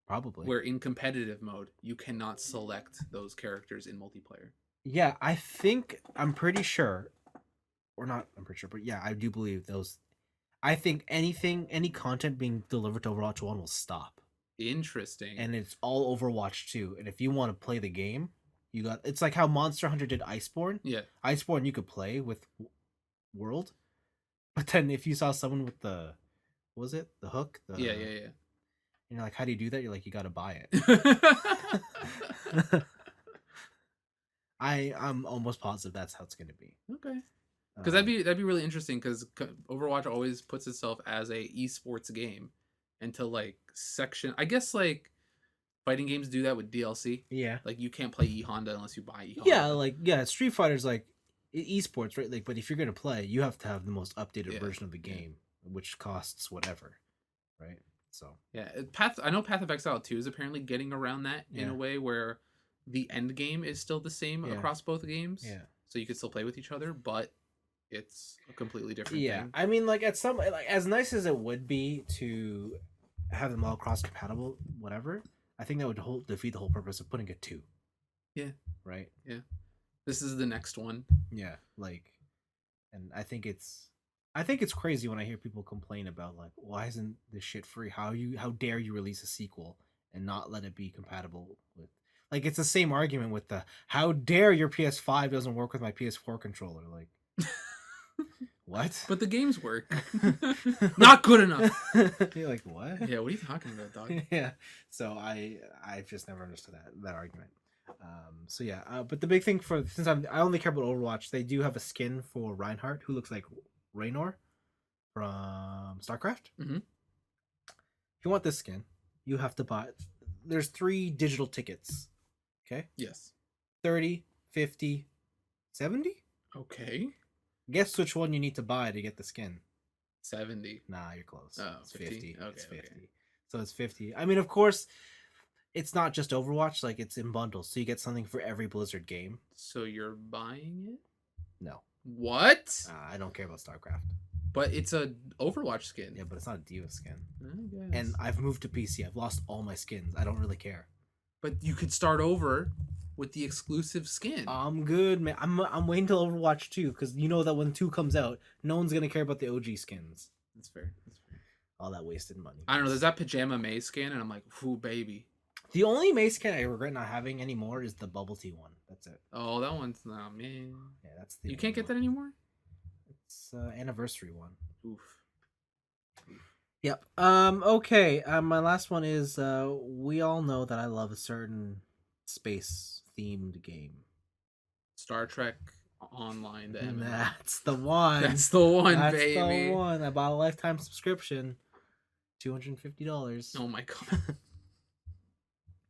S1: probably.
S2: Where in competitive mode, you cannot select those characters in multiplayer.
S1: Yeah, I'm pretty sure, or not, I'm pretty sure, but yeah, I do believe those. I think any content being delivered to Overwatch 1 will stop.
S2: Interesting.
S1: And it's all Overwatch 2. And if you want to play the game, it's like how Monster Hunter did Iceborne.
S2: Yeah.
S1: Iceborne you could play with World. But then if you saw someone with the, what was it? The hook?
S2: Yeah.
S1: You're like, how do you do that? You're like, you got to buy it. I'm almost positive that's how it's going to be.
S2: Okay. Because that'd be really interesting. Because Overwatch always puts itself as a esports game, until like section. I guess like fighting games do that with DLC.
S1: Yeah.
S2: Like you can't play E Honda unless you buy E Honda.
S1: Yeah, Street Fighter's like esports, right? Like, but if you're going to play, you have to have the most updated version of the game, which costs whatever, right? So
S2: yeah, I know Path of Exile 2 is apparently getting around that in a way where the end game is still the same across both games.
S1: Yeah.
S2: So you could still play with each other, but it's a completely different thing.
S1: I mean, like at some, like as nice as it would be to have them all cross compatible, whatever, I think that would defeat the whole purpose of putting it 2.
S2: Yeah.
S1: Right.
S2: Yeah. This is the next one.
S1: Yeah. Like, and I think it's crazy when I hear people complain about like, why isn't this shit free? How dare you release a sequel and not let it be compatible with? Like, it's the same argument with the how dare your PS5 doesn't work with my PS4 controller. Like, what?
S2: But the games work. Not good enough.
S1: You're like, what?
S2: Yeah, what are you talking about, dog?
S1: Yeah. So I've just never understood that argument. So yeah, but the big thing since I only care about Overwatch, they do have a skin for Reinhardt who looks like Raynor from StarCraft.
S2: Mm-hmm.
S1: If you want this skin, you have to buy. There's 3 digital tickets. Okay.
S2: Yes.
S1: 30, 50, 70?
S2: Okay.
S1: Guess which one you need to buy to get the skin.
S2: 70.
S1: Nah, you're close.
S2: Oh,
S1: It's
S2: 50?
S1: 50.
S2: Okay,
S1: It's
S2: okay.
S1: 50. So it's 50. I mean, of course, it's not just Overwatch. Like, it's in bundles. So you get something for every Blizzard game.
S2: So you're buying it?
S1: No.
S2: What?
S1: I don't care about StarCraft.
S2: But it's a Overwatch skin.
S1: Yeah, but it's not a Diva skin.
S2: I guess.
S1: And I've moved to PC. I've lost all my skins. I don't really care.
S2: But you could start over with the exclusive skin.
S1: I'm good, man. I'm waiting till Overwatch 2 because you know that when 2 comes out, no one's gonna care about the OG skins.
S2: That's fair. That's fair.
S1: All that wasted money.
S2: I don't know. There's that Pajama May skin, and I'm like, ooh, baby.
S1: The only Mace skin I regret not having anymore is the Bubble Tea one. That's it.
S2: Oh, that one's not, man.
S1: Yeah, that's the.
S2: You can't get that
S1: one.
S2: anymore?
S1: It's anniversary one.
S2: Oof.
S1: Yep. Okay. My last one is we all know that I love a certain space themed game.
S2: Star Trek Online. The MMO.
S1: That's the one.
S2: That's the one,
S1: That's
S2: baby.
S1: the one. I bought a lifetime subscription. $250.
S2: Oh my god.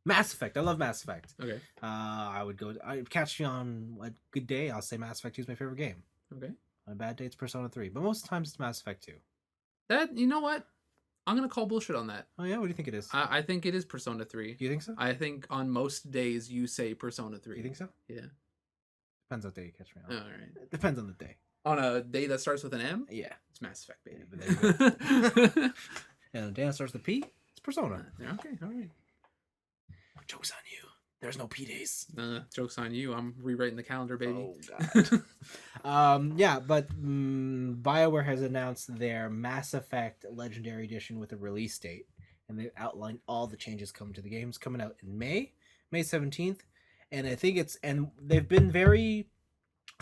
S1: Mass Effect. I love Mass Effect.
S2: Okay.
S1: I'd catch you on a good day. I'll say Mass Effect 2 is my favorite game.
S2: Okay.
S1: On a bad day, it's Persona 3. But most times, it's Mass Effect 2.
S2: That, you know what? I'm gonna call bullshit on that.
S1: Oh yeah, what do you think it is?
S2: I think it is Persona 3.
S1: Do you think so?
S2: I think on most days you say Persona 3.
S1: You think so?
S2: Yeah.
S1: Depends what day you catch me on.
S2: All right.
S1: It depends on the day.
S2: On a day that starts with an M,
S1: Yeah.
S2: it's Mass Effect, baby.
S1: Yeah, but there you And the day that starts with P, it's Persona.
S2: Okay, all right.
S1: Joke's on you. There's no P days.
S2: Joke's on you. I'm rewriting the calendar, baby.
S1: Oh god. Yeah, but BioWare has announced their Mass Effect Legendary Edition with a release date, and they've outlined all the changes coming to the game. It's coming out in May 17th, and I think they've been very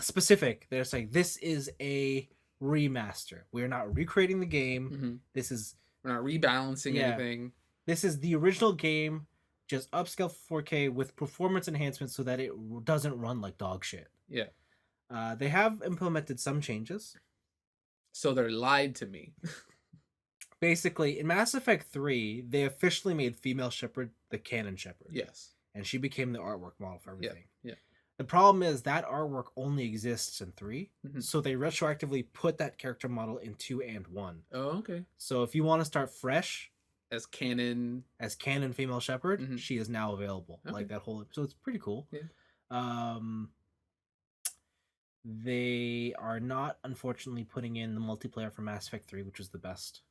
S1: specific. They're saying this is a remaster. We're not recreating the game.
S2: Mm-hmm. We're not rebalancing anything.
S1: This is the original game, just upscale for 4K with performance enhancements so that it doesn't run like dog shit.
S2: Yeah.
S1: They have implemented some changes.
S2: So they're lied to me.
S1: Basically, in Mass Effect 3, they officially made Female Shepard the canon Shepard.
S2: Yes.
S1: And she became the artwork model for everything.
S2: Yeah.
S1: The problem is that artwork only exists in 3,
S2: Mhm.
S1: so they retroactively put that character model in 2 and 1.
S2: Oh, okay.
S1: So if you want to start fresh
S2: As canon.
S1: as canon Female Shepard,
S2: Mhm.
S1: she is now available.
S2: Okay.
S1: Like that whole, so it's pretty cool.
S2: Yeah.
S1: They are not unfortunately putting in the multiplayer for Mass Effect 3, which was the best.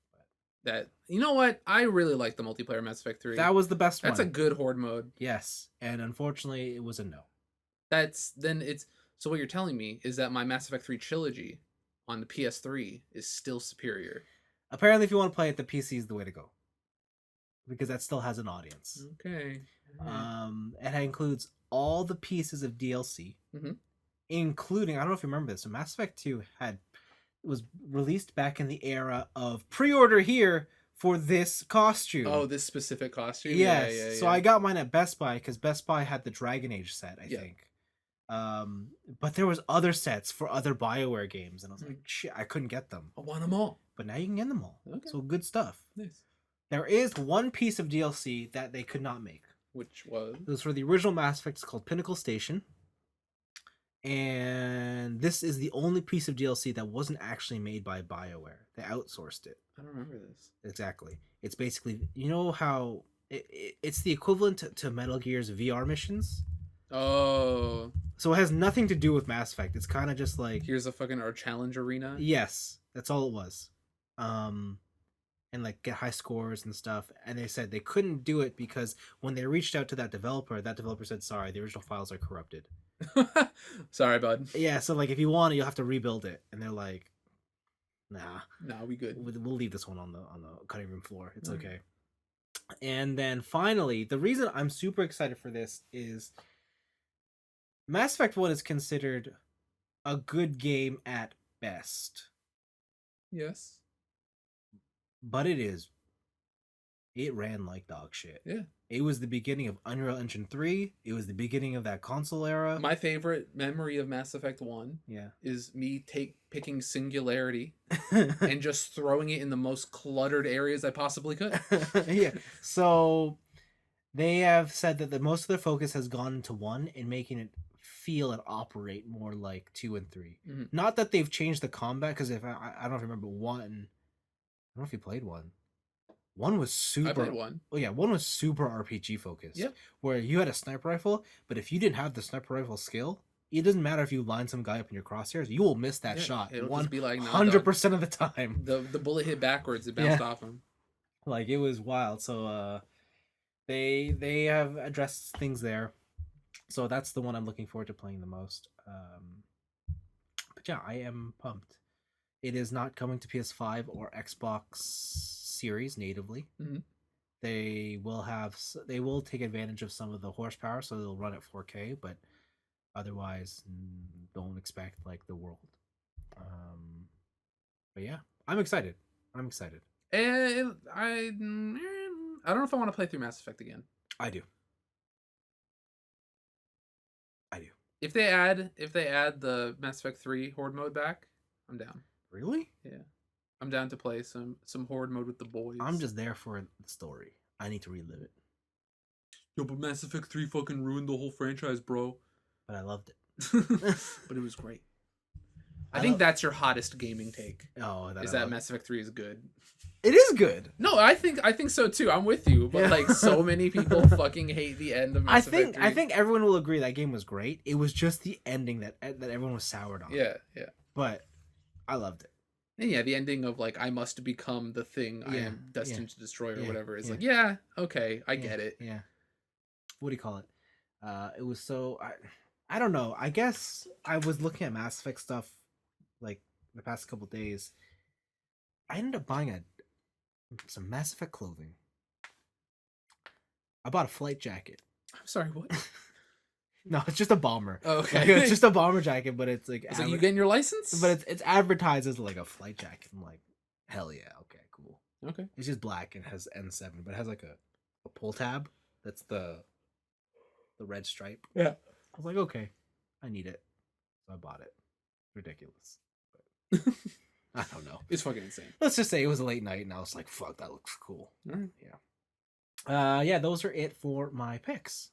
S2: That, you know what? I really like the multiplayer Mass Effect 3.
S1: That was the best
S2: That's
S1: one.
S2: a good horde mode.
S1: Yes, and unfortunately, it was a no.
S2: So what you're telling me is that my Mass Effect 3 trilogy on the PS3 is still superior.
S1: Apparently, if you want to play it, the PC is the way to go, because that still has an audience.
S2: Okay.
S1: It includes all the pieces of DLC,
S2: Mhm.
S1: including, I don't know if you remember this, so Mass Effect 2 was released back in the era of pre-order here for this costume.
S2: Oh, this specific costume?
S1: Yes.
S2: Yeah.
S1: So I got mine at Best Buy because Best Buy had the Dragon Age set, I think. But there was other sets for other BioWare games, and I was like, shit, I couldn't get them.
S2: I want them all.
S1: But now you can get them all.
S2: Okay.
S1: So good stuff.
S2: Nice.
S1: There is one piece of DLC that they could not make.
S2: Which was?
S1: It was for the original Mass Effect. It's called Pinnacle Station. And this is the only piece of DLC that wasn't actually made by BioWare. They outsourced it.
S2: I don't remember this.
S1: Exactly. It's basically, you know how it's the equivalent to Metal Gear's VR missions?
S2: Oh.
S1: So it has nothing to do with Mass Effect. It's kind of just like,
S2: Here's a fucking our challenge arena.
S1: yes, that's all it was. And like get high scores and stuff. And they said they couldn't do it because when they reached out to that developer said, sorry, the original files are corrupted.
S2: Sorry, bud.
S1: Yeah, so like if you want it, you'll have to rebuild it. And they're like, nah,
S2: we good.
S1: we'll leave this one on the cutting room floor. It's
S2: Alright.
S1: okay. And then finally, the reason I'm super excited for this is Mass Effect 1 is considered a good game at best.
S2: Yes.
S1: But it ran like dog shit.
S2: Yeah.
S1: It was the beginning of Unreal Engine 3. It was the beginning of that console era.
S2: My favorite memory of Mass Effect 1
S1: Yeah.
S2: is me picking Singularity and just throwing it in the most cluttered areas I possibly could.
S1: Yeah. So they have said that most of their focus has gone into 1 and making it feel and operate more like 2 and 3.
S2: Mhm.
S1: Not that they've changed the combat, because if I don't know if you remember one. I don't know if you played one. One was super.
S2: I played one.
S1: Oh yeah, one was super RPG focused.
S2: Yep.
S1: Where you had a sniper rifle, but if you didn't have the sniper rifle skill, it doesn't matter if you line some guy up in your crosshairs, you will miss that
S2: Yeah,
S1: shot
S2: it'll
S1: one
S2: just be like, nah,
S1: hundred
S2: dog.
S1: percent of the time.
S2: The bullet hit backwards. It bounced
S1: Yeah.
S2: off him.
S1: Like it was wild. So they have addressed things there. So that's the one I'm looking forward to playing the most. But yeah, I am pumped. It is not coming to PS5 or Xbox Series natively.
S2: Mhm.
S1: They will take advantage of some of the horsepower, so they'll run at 4K, but otherwise, don't expect like the world. But yeah, I'm excited. I'm excited.
S2: And I don't know if I want to play through Mass Effect again.
S1: I do. I do.
S2: If they add the Mass Effect 3 Horde mode back, I'm down.
S1: Really?
S2: Yeah. I'm down to play some Horde mode with the boys.
S1: I'm just there for the story. I need to relive it.
S2: Yo, but Mass Effect 3 fucking ruined the whole franchise, bro.
S1: But I loved it.
S2: But it was great. I think that's your hottest gaming take.
S1: Oh,
S2: Is that Mass Effect 3 is good.
S1: It is good.
S2: No, I think so too. I'm with you. But
S1: Yeah.
S2: like so many people fucking hate the end of Mass Effect 3.
S1: I think everyone will agree that game was great. It was just the ending that everyone was soured on.
S2: Yeah.
S1: But I loved it.
S2: And yeah, the ending of like I must become the thing I
S1: Yeah,
S2: am destined to destroy or
S1: yeah,
S2: whatever is
S1: yeah.
S2: like, yeah, okay, I get it.
S1: Yeah. What do you call it? It was so I don't know. I guess I was looking at Mass Effect stuff like the past couple days. I ended up buying some Mass Effect clothing. I bought a flight jacket.
S2: I'm sorry, what?
S1: No, it's just a bomber.
S2: Oh, okay.
S1: Like, it's just a bomber jacket, but it's like
S2: It's like you getting your license?
S1: but it's advertised as like a flight jacket. I'm like, hell yeah, okay, cool.
S2: okay.
S1: It's just black and has N7, but it has like a pull tab. That's the red stripe.
S2: Yeah.
S1: I was like, okay, I need it, so I bought it. Ridiculous. But I don't know.
S2: It's fucking insane.
S1: Let's just say it was a late night, and I was like, fuck, that looks cool.
S2: Alright.
S1: Yeah. Yeah, those are it for my picks.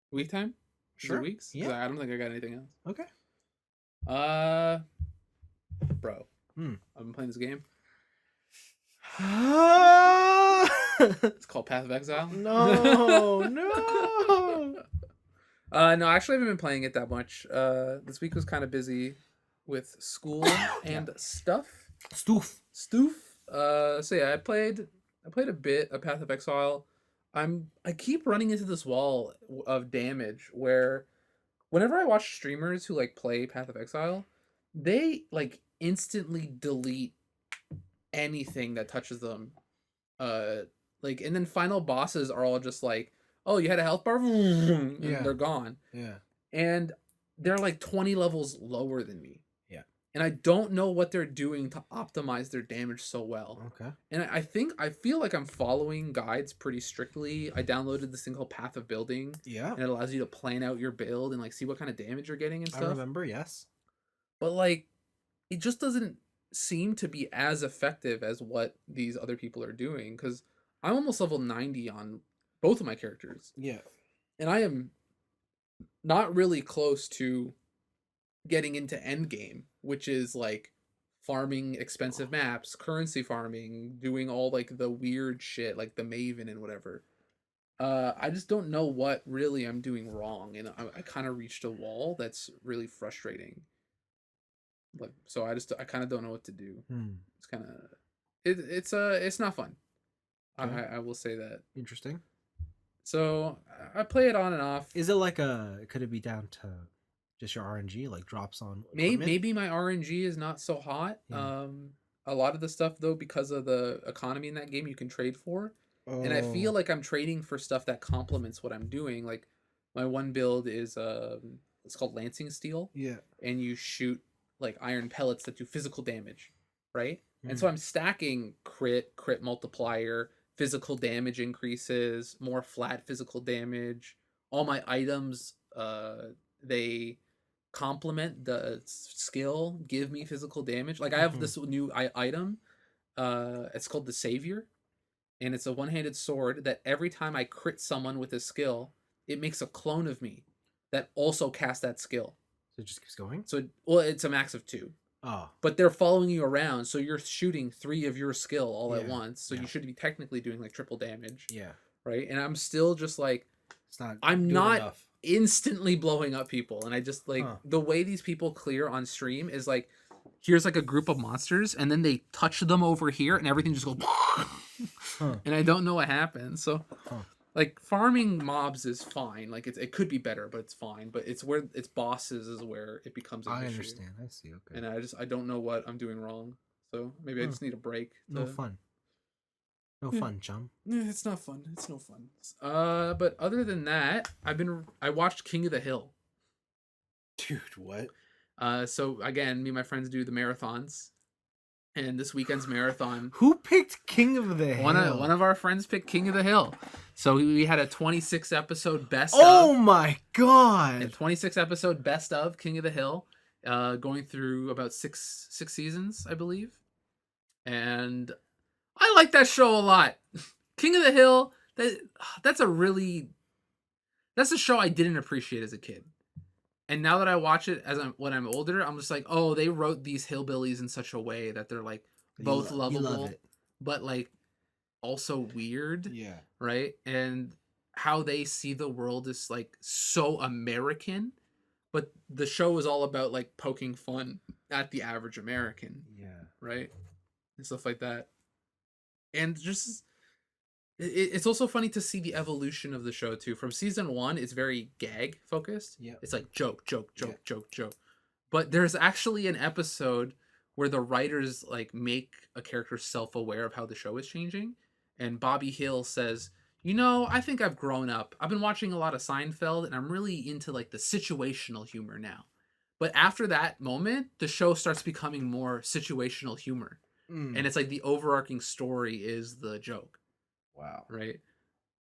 S2: Week time? Is it
S1: Sure.
S2: weeks? 'Cause
S1: Yeah.
S2: I don't think I got anything else.
S1: Okay.
S2: Bro. I've been playing this game. It's called Path of Exile.
S1: No.
S2: No, actually, I haven't been playing it that much. This week was kind of busy with school and stuff.
S1: Stoof.
S2: So yeah, I played a bit of Path of Exile. I keep running into this wall of damage where whenever I watch streamers who like play Path of Exile, they like instantly delete anything that touches them. Like, and then final bosses are all just like, oh, you had a health bar, and
S1: Yeah.
S2: they're gone.
S1: Yeah.
S2: And they're like 20 levels lower than me.
S1: Yeah.
S2: And I don't know what they're doing to optimize their damage so well.
S1: Okay.
S2: And I feel like I'm following guides pretty strictly. I downloaded this thing called Path of Building,
S1: Yeah.
S2: and it allows you to plan out your build and like see what kind of damage you're getting and
S1: I
S2: stuff.
S1: remember, yes.
S2: But like, it just doesn't seem to be as effective as what these other people are doing, because I'm almost level 90 on both of my characters,
S1: Yeah.
S2: and I am not really close to getting into endgame, which is like farming expensive maps, currency farming, doing all like the weird shit like the Maven and whatever. I just don't know what really I'm doing wrong, and I kind of reached a wall that's really frustrating. Like, so I kind of don't know what to do. It's kind of it's not fun.
S1: Okay.
S2: I will say that.
S1: Interesting.
S2: So I play it on and off.
S1: Is it like could it be down to just your RNG, like drops on
S2: Maybe my RNG is not so hot.
S1: Yeah.
S2: A lot of the stuff though, because of the economy in that game, you can trade for, and I feel like I'm trading for stuff that complements what I'm doing. Like my one build is it's called Lancing Steel,
S1: Yeah.
S2: and you shoot like iron pellets that do physical damage, right? And so I'm stacking crit multiplier, physical damage increases, more flat physical damage. All my items, they complement the skill, give me physical damage. Like I have this new item, it's called the Savior, and it's a one-handed sword that every time I crit someone with a skill, it makes a clone of me. that also cast that skill.
S1: So it just keeps going.
S2: So, well, it's a max of 2.
S1: Oh,
S2: But they're following you around, so you're shooting 3 of your skill all at
S1: Yeah,
S2: once. So
S1: yeah.
S2: you should be technically doing like triple damage,
S1: yeah.
S2: right? And I'm still just like,
S1: It's not.
S2: I'm
S1: doing
S2: not
S1: enough.
S2: instantly blowing up people. And I just like
S1: Huh.
S2: the way these people clear on stream is like, here's like a group of monsters, and then they touch them over here, and everything just goes,
S1: Huh.
S2: and I don't know what happens. So,
S1: Huh.
S2: like farming mobs is fine. Like it could be better, but it's fine. But it's where it's bosses is where it becomes an
S1: I
S2: issue.
S1: understand. I see. Okay.
S2: And I don't know what I'm doing wrong. So maybe I
S1: Huh.
S2: just need a break.
S1: No
S2: to-
S1: fun. No
S2: Yeah.
S1: fun, chum.
S2: It's not fun. It's no fun. But other than that, I watched King of the Hill.
S1: Dude, what?
S2: So again, me and my friends do the marathons, and this weekend's marathon,
S1: Who picked King of the Hill?
S2: one of our friends picked King of the Hill. So we had a 26 episode best
S1: Oh
S2: of,
S1: my
S2: a
S1: god!
S2: 26 episode best of King of the Hill, going through about six seasons, I believe, and I like that show a lot. King of the Hill, that's a show I didn't appreciate as a kid. And now that I watch it when I'm older, I'm just like, oh, they wrote these hillbillies in such a way that they're like both
S1: You
S2: lovable,
S1: love it.
S2: but like also weird,
S1: Yeah.
S2: right? And how they see the world is like so American, but the show is all about like poking fun at the average American,
S1: Yeah.
S2: right? And stuff like that. And just it's also funny to see the evolution of the show too. From season 1, it's very gag focused.
S1: Yeah.
S2: It's like joke.
S1: Yeah.
S2: But there's actually an episode where the writers like make a character self-aware of how the show is changing, and Bobby Hill says, I think I've grown up. I've been watching a lot of Seinfeld, and I'm really into like the situational humor now. But after that moment, the show starts becoming more situational humor. And it's like the overarching story is the joke,
S1: Wow.
S2: right?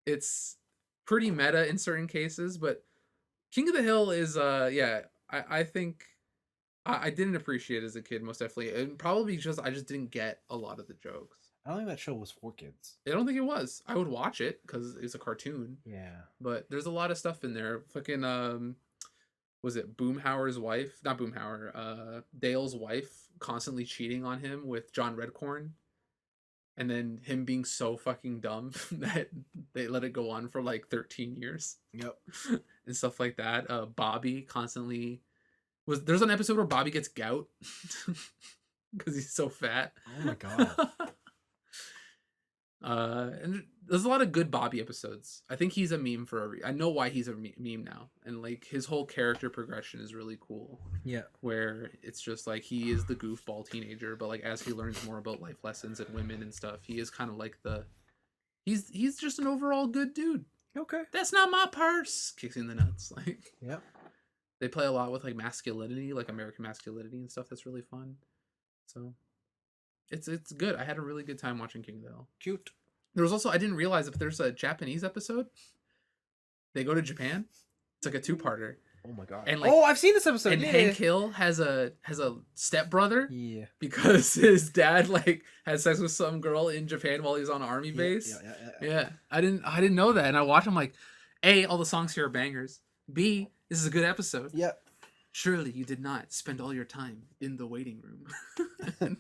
S2: It's pretty meta in certain cases, but King of the Hill is I think I didn't appreciate it as a kid, most definitely, and probably because I just didn't get a lot of the jokes.
S1: I don't think that show was for kids.
S2: I don't think it was. I would watch it because it's a cartoon,
S1: Yeah.
S2: but there's a lot of stuff in there. Fucking was it Boomhauer's wife? Not Boomhauer. Dale's wife constantly cheating on him with John Redcorn, and then him being so fucking dumb that they let it go on for like 13 years
S1: Yep.
S2: and stuff like that. Bobby constantly there's an episode where Bobby gets gout because he's so fat.
S1: Oh my god.
S2: And there's a lot of good Bobby episodes. I think he's a meme I know why he's a meme now, and like his whole character progression is really cool.
S1: Yeah.
S2: Where it's just like he is the goofball teenager, but like as he learns more about life lessons and women and stuff, he is kind of like he's just an overall good dude.
S1: Okay.
S2: That's not my purse. Kicks in the nuts. Like
S1: Yep.
S2: they play a lot with like masculinity, like American masculinity and stuff. That's really fun. So it's good. I had a really good time watching King of the Hill.
S1: Cute.
S2: There was also, I didn't realize if there's a Japanese episode, they go to Japan. It's like a 2-parter.
S1: Oh my god.
S2: And like,
S1: I've seen this episode.
S2: and
S1: Yeah.
S2: Hank Hill has a stepbrother
S1: Yeah.
S2: because his dad like had sex with some girl in Japan while he was on an army base.
S1: Yeah.
S2: Yeah, I didn't know that, and I watched. I'm like, A, all the songs here are bangers. B, this is a good episode.
S1: Yeah.
S2: Surely you did not spend all your time in the waiting room.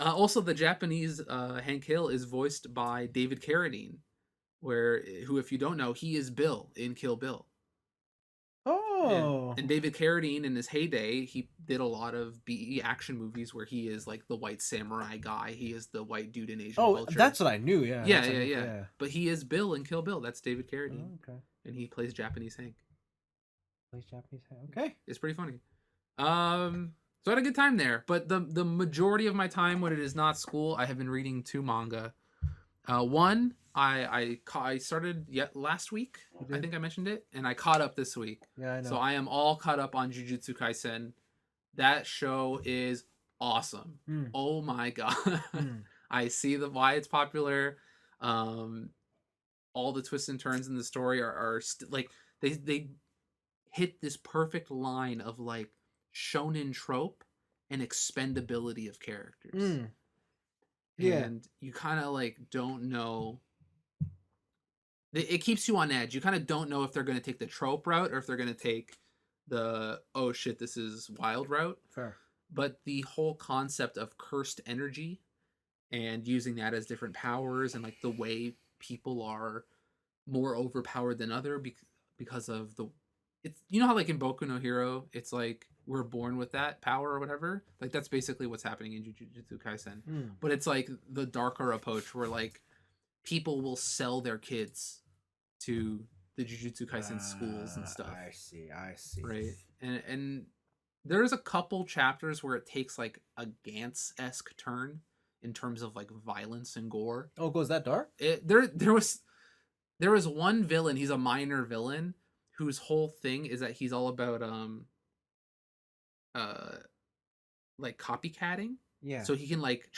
S2: Also, the Japanese Hank Hill is voiced by David Carradine, who, if you don't know, he is Bill in Kill Bill.
S1: Oh.
S2: And David Carradine, in his heyday, he did a lot of BE action movies where he is like the white samurai guy. He is the white dude in Asian culture.
S1: That's what I knew. Yeah.
S2: Yeah,
S1: That's what I knew,
S2: yeah. But he is Bill in Kill Bill. That's David Carradine.
S1: Oh, okay.
S2: And he plays Japanese Hank.
S1: Plays Japanese. Okay.
S2: It's pretty funny. So I had a good time there. But the majority of my time when it is not school, I have been reading 2 manga. One, I started last week. I think I mentioned it, and I caught up this week.
S1: Yeah, I know.
S2: So I am all caught up on Jujutsu Kaisen. That show is awesome. Oh my god. I see why it's popular. All the twists and turns in the story are like they hit this perfect line of like shonen trope and expendability of characters.
S1: Yeah.
S2: And you kind of like don't know It keeps you on edge. You kind of don't know if they're going to take the trope route or if they're going to take the oh shit, this is wild route.
S1: Fair.
S2: But the whole concept of cursed energy and using that as different powers and like the way people are more overpowered than other because of the it's you know how like in Boku no Hero it's like we're born with that power or whatever, like that's basically what's happening in Jujutsu Kaisen. But it's like the darker approach where like people will sell their kids to the Jujutsu Kaisen schools and stuff,
S1: I see.
S2: right? And there's a couple chapters where it takes like a Gantz-esque turn in terms of like violence and gore.
S1: Oh, goes that dark?
S2: There was one villain, he's a minor villain whose whole thing is that he's all about like copycatting.
S1: Yeah.
S2: So he can like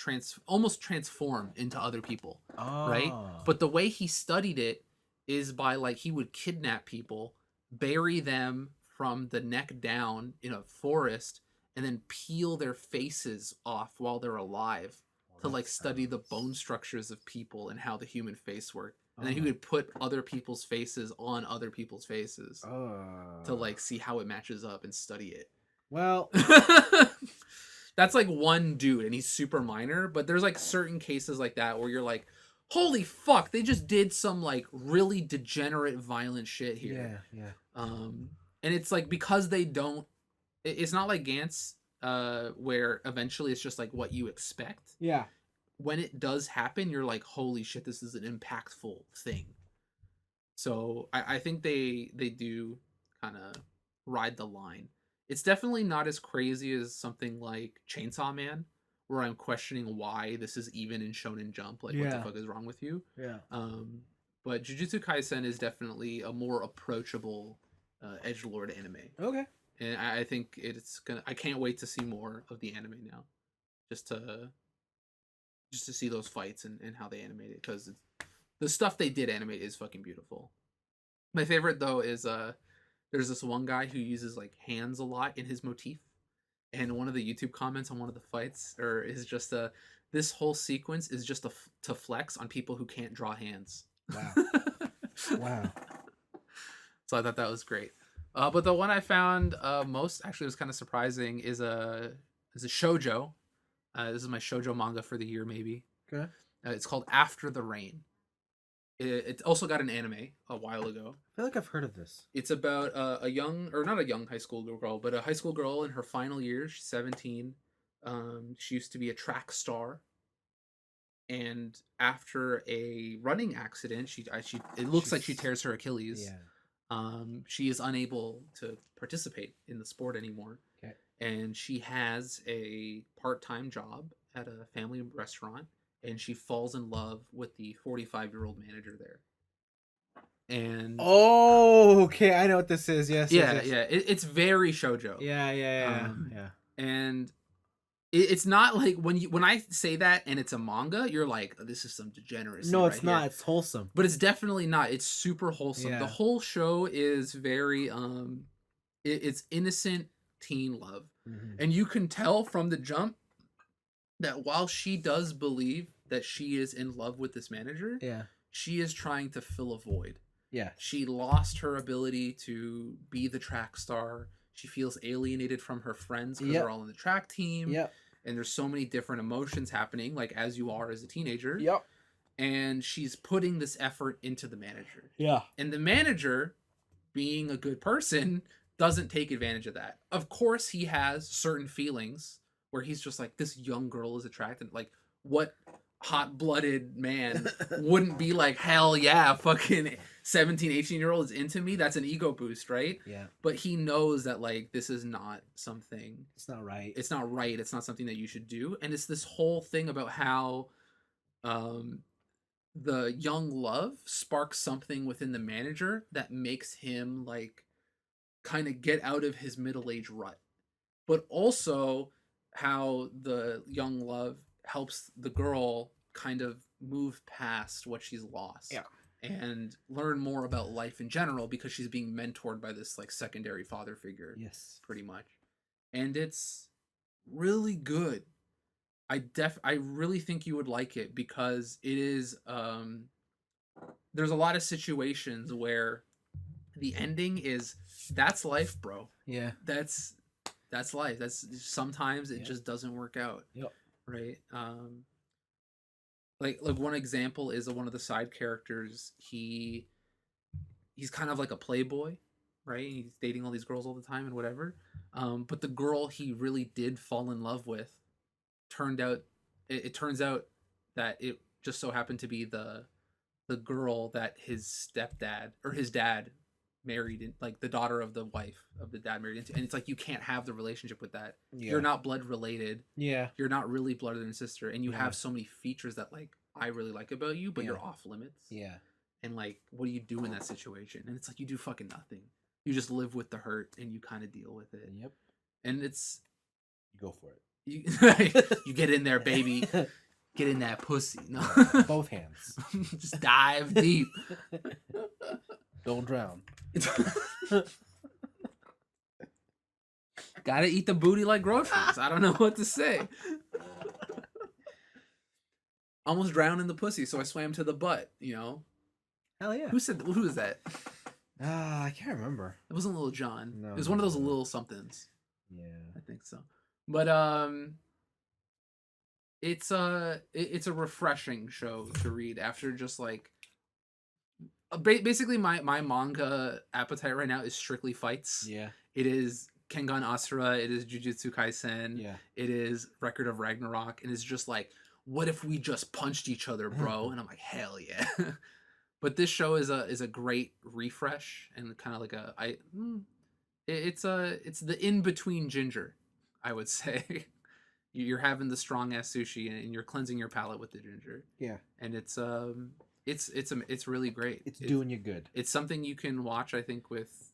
S2: almost transform into other people, right?
S1: Oh.
S2: But the way he studied it is by like he would kidnap people, bury them from the neck down in a forest, and then peel their faces off while they're alive to like study the bone structures of people and how the human face worked. And then he would put other people's faces on other people's faces to like see how it matches up and study it.
S1: Well,
S2: that's like one dude and he's super minor, but there's like certain cases like that where you're like, holy fuck, they just did some like really degenerate violent shit here.
S1: Yeah.
S2: And it's like because they don't it's not like Gantz where eventually it's just like what you expect.
S1: Yeah.
S2: When it does happen, you're like, holy shit, this is an impactful thing. So I think they do kind of ride the line. It's definitely not as crazy as something like Chainsaw Man, where I'm questioning why this is even in Shonen Jump. Like, what the fuck is wrong with you?
S1: Yeah.
S2: But Jujutsu Kaisen is definitely a more approachable edgelord anime.
S1: Okay.
S2: And I think I can't wait to see more of the anime now, just to see those fights and how they animate it, because the stuff they did animate is fucking beautiful. My favorite though is there's this one guy who uses like hands a lot in his motif, and one of the YouTube comments on one of the fights is just this whole sequence is just to flex on people who can't draw hands.
S1: Wow. Wow.
S2: So I thought that was great. But the one I found most actually was kind of surprising is a shoujo. This is my shoujo manga for the year, maybe.
S1: Okay.
S2: It's called After the Rain. It also got an anime a while ago.
S1: I feel like I've heard of this.
S2: It's about a young, or not a young high school girl, but a high school girl in her final years. She's 17. She used to be a track star. And after a running accident, it looks like she tears her Achilles.
S1: Yeah.
S2: She is unable to participate in the sport anymore.
S1: Okay.
S2: And she has a part-time job at a family restaurant, and she falls in love with the 45-year-old manager there. And
S1: okay, I know what this is. Yes.
S2: yeah. It's very shoujo.
S1: Yeah.
S2: And it's not like when I say that and it's a manga, you're like, oh, this is some degeneracy.
S1: No, it's
S2: right
S1: not.
S2: here.
S1: It's wholesome.
S2: But it's definitely not. It's super wholesome.
S1: Yeah.
S2: The whole show is very it's innocent teen love.
S1: Mm-hmm.
S2: And you can tell from the jump that while she does believe that she is in love with this manager,
S1: Yeah.
S2: she is trying to fill a void.
S1: Yeah.
S2: She lost her ability to be the track star. She feels alienated from her friends because they're all on the track team.
S1: Yep.
S2: And there's so many different emotions happening, like as you are as a teenager.
S1: Yep.
S2: And she's putting this effort into the manager.
S1: Yeah.
S2: And the manager, being a good person, doesn't take advantage of that. Of course, he has certain feelings where he's just like, this young girl is attracted. Like, what hot-blooded man wouldn't be like, hell yeah, fucking 17, 18-year-old is into me? That's an ego boost, right?
S1: Yeah.
S2: But he knows that, like, this is not something...
S1: It's not right.
S2: It's not right. It's not something that you should do. And it's this whole thing about how the young love sparks something within the manager that makes him, like, kind of get out of his middle-age rut. But also how the young love helps the girl kind of move past what she's lost.
S1: Yeah.
S2: And learn more about life in general because she's being mentored by this like secondary father figure.
S1: Yes.
S2: Pretty much. And it's really good. I really think you would like it because it is there's a lot of situations where the ending is that's life, bro.
S1: Yeah.
S2: That's life. That's sometimes it
S1: Yeah.
S2: just doesn't work out.
S1: Yep.
S2: Right. Like one example is one of the side characters. He's kind of like a playboy, right? He's dating all these girls all the time and whatever. But the girl he really did fall in love with turned out. It turns out that it just so happened to be the girl that his stepdad or his dad married, like the daughter of the wife of the dad married into, and it's like you can't have the relationship with that.
S1: Yeah.
S2: You're not blood related.
S1: Yeah.
S2: You're not really brother and sister, and you
S1: Yeah.
S2: have so many features that like I really like about you, but
S1: Yeah.
S2: you're off limits.
S1: Yeah.
S2: And like, what do you do in that situation? And it's like you do fucking nothing. You just live with the hurt and you kind of deal with it.
S1: Yep.
S2: And it's
S4: You go for it.
S2: you get in there, baby. Get in that pussy. No.
S4: Both hands.
S2: Just dive deep.
S4: Don't drown.
S2: Gotta eat the booty like groceries. I don't know what to say. Almost drowned in the pussy, so I swam to the butt, you know?
S1: Hell yeah.
S2: Who was that?
S1: I can't remember.
S2: It wasn't Little John.
S1: No,
S2: It was one of those
S1: no.
S2: little somethings.
S1: Yeah.
S2: I think so. But it's a refreshing show to read after just like basically my manga appetite right now is strictly fights.
S1: Yeah.
S2: It is Kengan Asura, it is Jujutsu Kaisen,
S1: Yeah.
S2: it is Record of Ragnarok, and it's just like, what if we just punched each other, bro? And I'm like, hell yeah. But this show is a great refresh and kind of like it's the in between ginger, I would say. You're having the strong ass sushi and you're cleansing your palate with the ginger.
S1: Yeah.
S2: And it's really great.
S4: It's doing you good.
S2: It's something you can watch, I think, with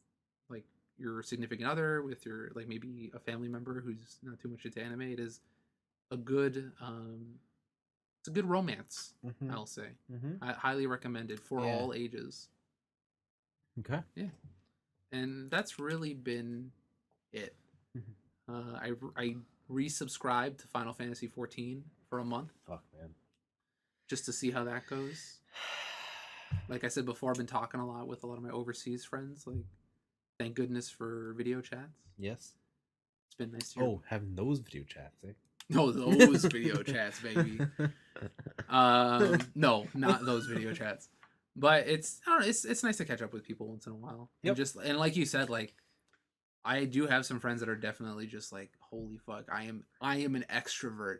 S2: like your significant other, with your like maybe a family member who's not too much into anime. It is a good it's a good romance,
S1: Mhm.
S2: I'll say.
S1: Mhm.
S2: I highly recommended for
S1: Yeah.
S2: all ages.
S4: Okay.
S2: And that's really been it.
S1: Mhm.
S2: I resubscribed to Final Fantasy 14 for a month
S4: Fuck, man.
S2: just to see how that goes. Like I said before, I've been talking a lot with a lot of my overseas friends. Like, thank goodness for video chats.
S4: Yes.
S2: It's been nice to hear.
S4: Oh, having those video chats, eh?
S2: No, those video chats, baby. No, not those video chats. But it's I don't know, it's nice to catch up with people once in a while.
S1: Yep.
S2: And like you said, like I do have some friends that are definitely just like, holy fuck, I am an extrovert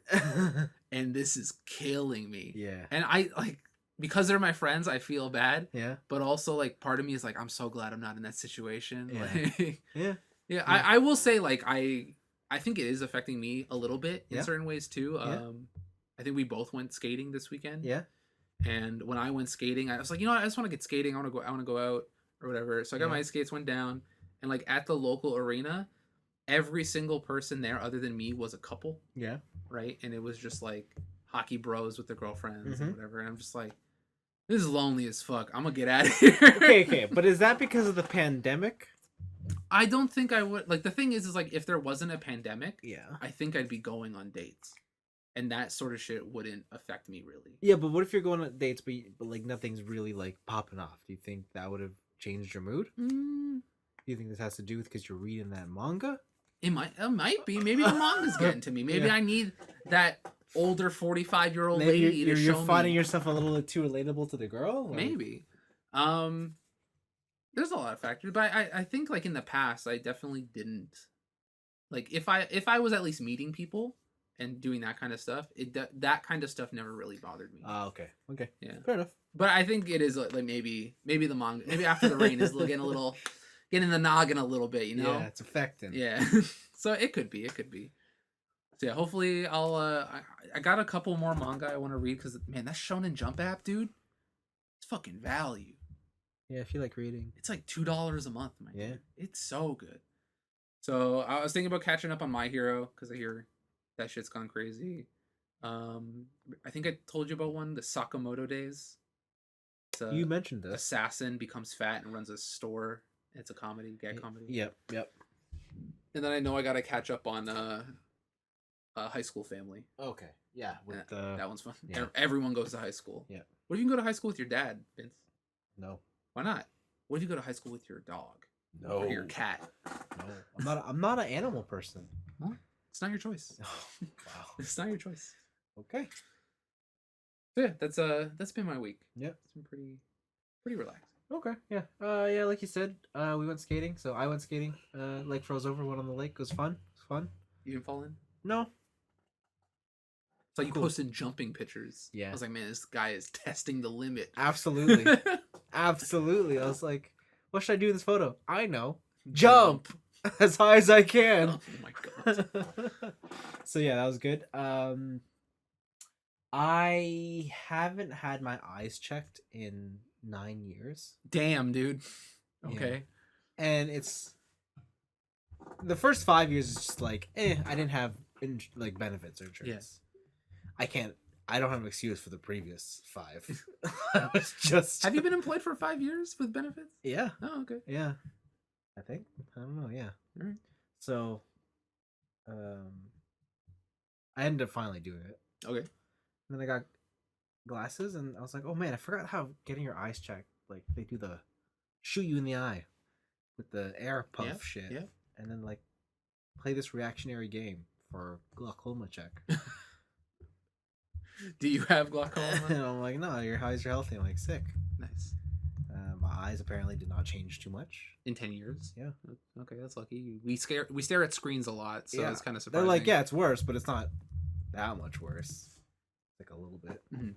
S2: and this is killing me.
S1: Yeah.
S2: And I like because they're my friends, I feel bad.
S1: Yeah.
S2: But also like part of me is like, I'm so glad I'm not in that situation.
S1: Yeah.
S2: Like,
S1: Yeah.
S2: yeah, I will say like I think it is affecting me a little bit in
S1: Yeah.
S2: certain ways too.
S1: Yeah.
S2: I think we both went skating this weekend.
S1: Yeah.
S2: And when I went skating, I was like, you know what? I just want to get skating. I want to go out or whatever. So I got
S1: Yeah.
S2: my skates, went down, and like at the local arena, every single person there other than me was a couple,
S1: Yeah.
S2: right? And it was just like hockey bros with their girlfriends
S1: Mhm.
S2: and whatever. And I'm just like, this is lonely as fuck. I'm gonna get out of here.
S1: Okay. But is that because of the pandemic?
S2: I don't think I would. Like the thing is like if there wasn't a pandemic,
S1: Yeah.
S2: I think I'd be going on dates, and that sort of shit wouldn't affect me really.
S1: Yeah, but what if you're going on dates, but like nothing's really like popping off? Do you think that would have changed your mood?
S2: Mm,
S1: Do you think this has to do with because you're reading that manga?
S2: it might be. Maybe the manga's getting to me. Maybe
S1: Yeah.
S2: I need that older 45-year-old
S1: Maybe
S2: lady to
S1: you're
S2: show
S1: finding
S2: me.
S1: yourself a little too relatable to the girl. Like-
S2: Maybe. There's a lot of factors, but I think like in the past I definitely didn't like if I was at least meeting people and doing that kind of stuff, that kind of stuff never really bothered me.
S1: Okay. Okay.
S2: Yeah.
S1: Fair enough.
S2: But I think it is like maybe the manga, maybe After the Rain is getting a little, getting the noggin a little bit, you know?
S1: Yeah, it's affecting.
S2: Yeah. So it could be. So yeah, hopefully I'll I got a couple more manga I want to read because man, that Shonen Jump app, dude, it's fucking value.
S1: Yeah, I feel like reading.
S2: It's like $2 a month, man.
S1: Yeah.
S2: It's so good. So I was thinking about catching up on My Hero because I hear that shit's gone crazy. I think I told you about one, the Sakamoto Days. It's a
S1: You mentioned this.
S2: assassin becomes fat and runs a store. It's a comedy, gag comedy.
S1: Yep. Yep.
S2: And then I know I gotta catch up on High School Family.
S1: Okay. Yeah. With
S2: That one's fun.
S1: yeah.
S2: Everyone goes to high school.
S1: Yeah.
S2: What if you can go to high school with your dad, Vince?
S4: No.
S2: Why not? What if you go to high school with your dog
S4: No.
S2: or your cat?
S4: No. I'm not an animal person.
S2: It's not your choice.
S4: Wow.
S2: It's not your choice.
S4: Okay.
S2: So yeah, that's been my week.
S4: Yep.
S2: It's been pretty relaxed.
S1: Okay, yeah. Yeah, like you said, we went skating. So I went skating. Lake froze over, went on the lake. It was fun. It was fun.
S2: You didn't fall in?
S1: No.
S2: It's like you
S1: Cool.
S2: posted jumping pictures.
S1: Yeah.
S2: I was like, man, this guy is testing the limit.
S1: Absolutely. Absolutely. I was like, what should I do in this photo? I know. Jump as high as I can.
S2: Oh my god.
S1: So yeah, that was good. I haven't had my eyes checked in 9 years.
S2: Damn, dude.
S1: Yeah.
S2: Okay.
S1: And it's the first 5 years is just like, I didn't have like benefits or insurance. I don't have an excuse for the previous 5. I was just
S2: Have you been employed for 5 years with benefits?
S1: Yeah.
S2: Oh, okay.
S1: Yeah. I think. I don't know, yeah.
S2: Alright.
S1: So I ended up finally doing it.
S2: Okay.
S1: And then I got glasses and I was like, oh man, I forgot how getting your eyes checked. Like they do the shoot you in the eye with the air puff shit.
S2: Yeah.
S1: And then like play this reactionary game for glaucoma check.
S2: Do you have
S1: And
S2: glaucoma?
S1: I'm like, no, your eyes are healthy. I'm like, sick.
S2: Nice.
S1: My eyes apparently did not change too much.
S2: In 10 years?
S1: Yeah.
S2: Okay, that's lucky. We stare at screens a lot, so
S1: Yeah.
S2: it's kind of
S1: They're
S2: surprising.
S1: like, yeah, it's worse, but it's not that much worse. Like a little bit.
S2: Mhm.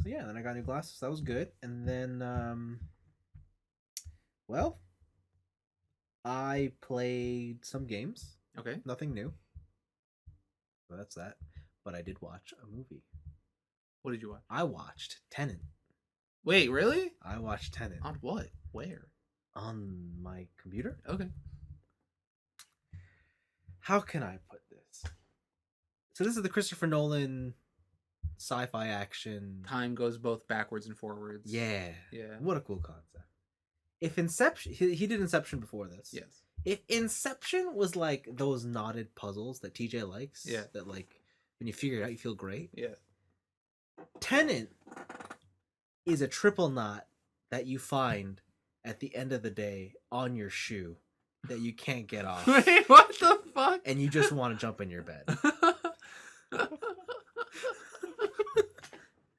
S1: So yeah, then I got new glasses. That was good. And then, well, I played some games.
S2: Okay.
S1: Nothing new. So that's that. But I did watch a movie.
S2: What did you watch?
S1: I watched Tenet.
S2: Wait, really?
S1: I watched Tenet
S2: On what? Where?
S1: on my computer.
S2: Okay.
S1: How can I put this? So this is the Christopher Nolan sci-fi action.
S2: Time goes both backwards and forwards.
S1: Yeah.
S2: Yeah.
S1: What a cool concept. If Inception, he did Inception before this.
S2: Yes.
S1: If Inception was like those knotted puzzles that TJ likes,
S2: Yeah.
S1: that like when you figure it out, you feel great.
S2: Yeah.
S1: Tenet is a triple knot that you find at the end of the day on your shoe that you can't get off,
S2: Wait, what the fuck?
S1: and you just want to jump in your bed.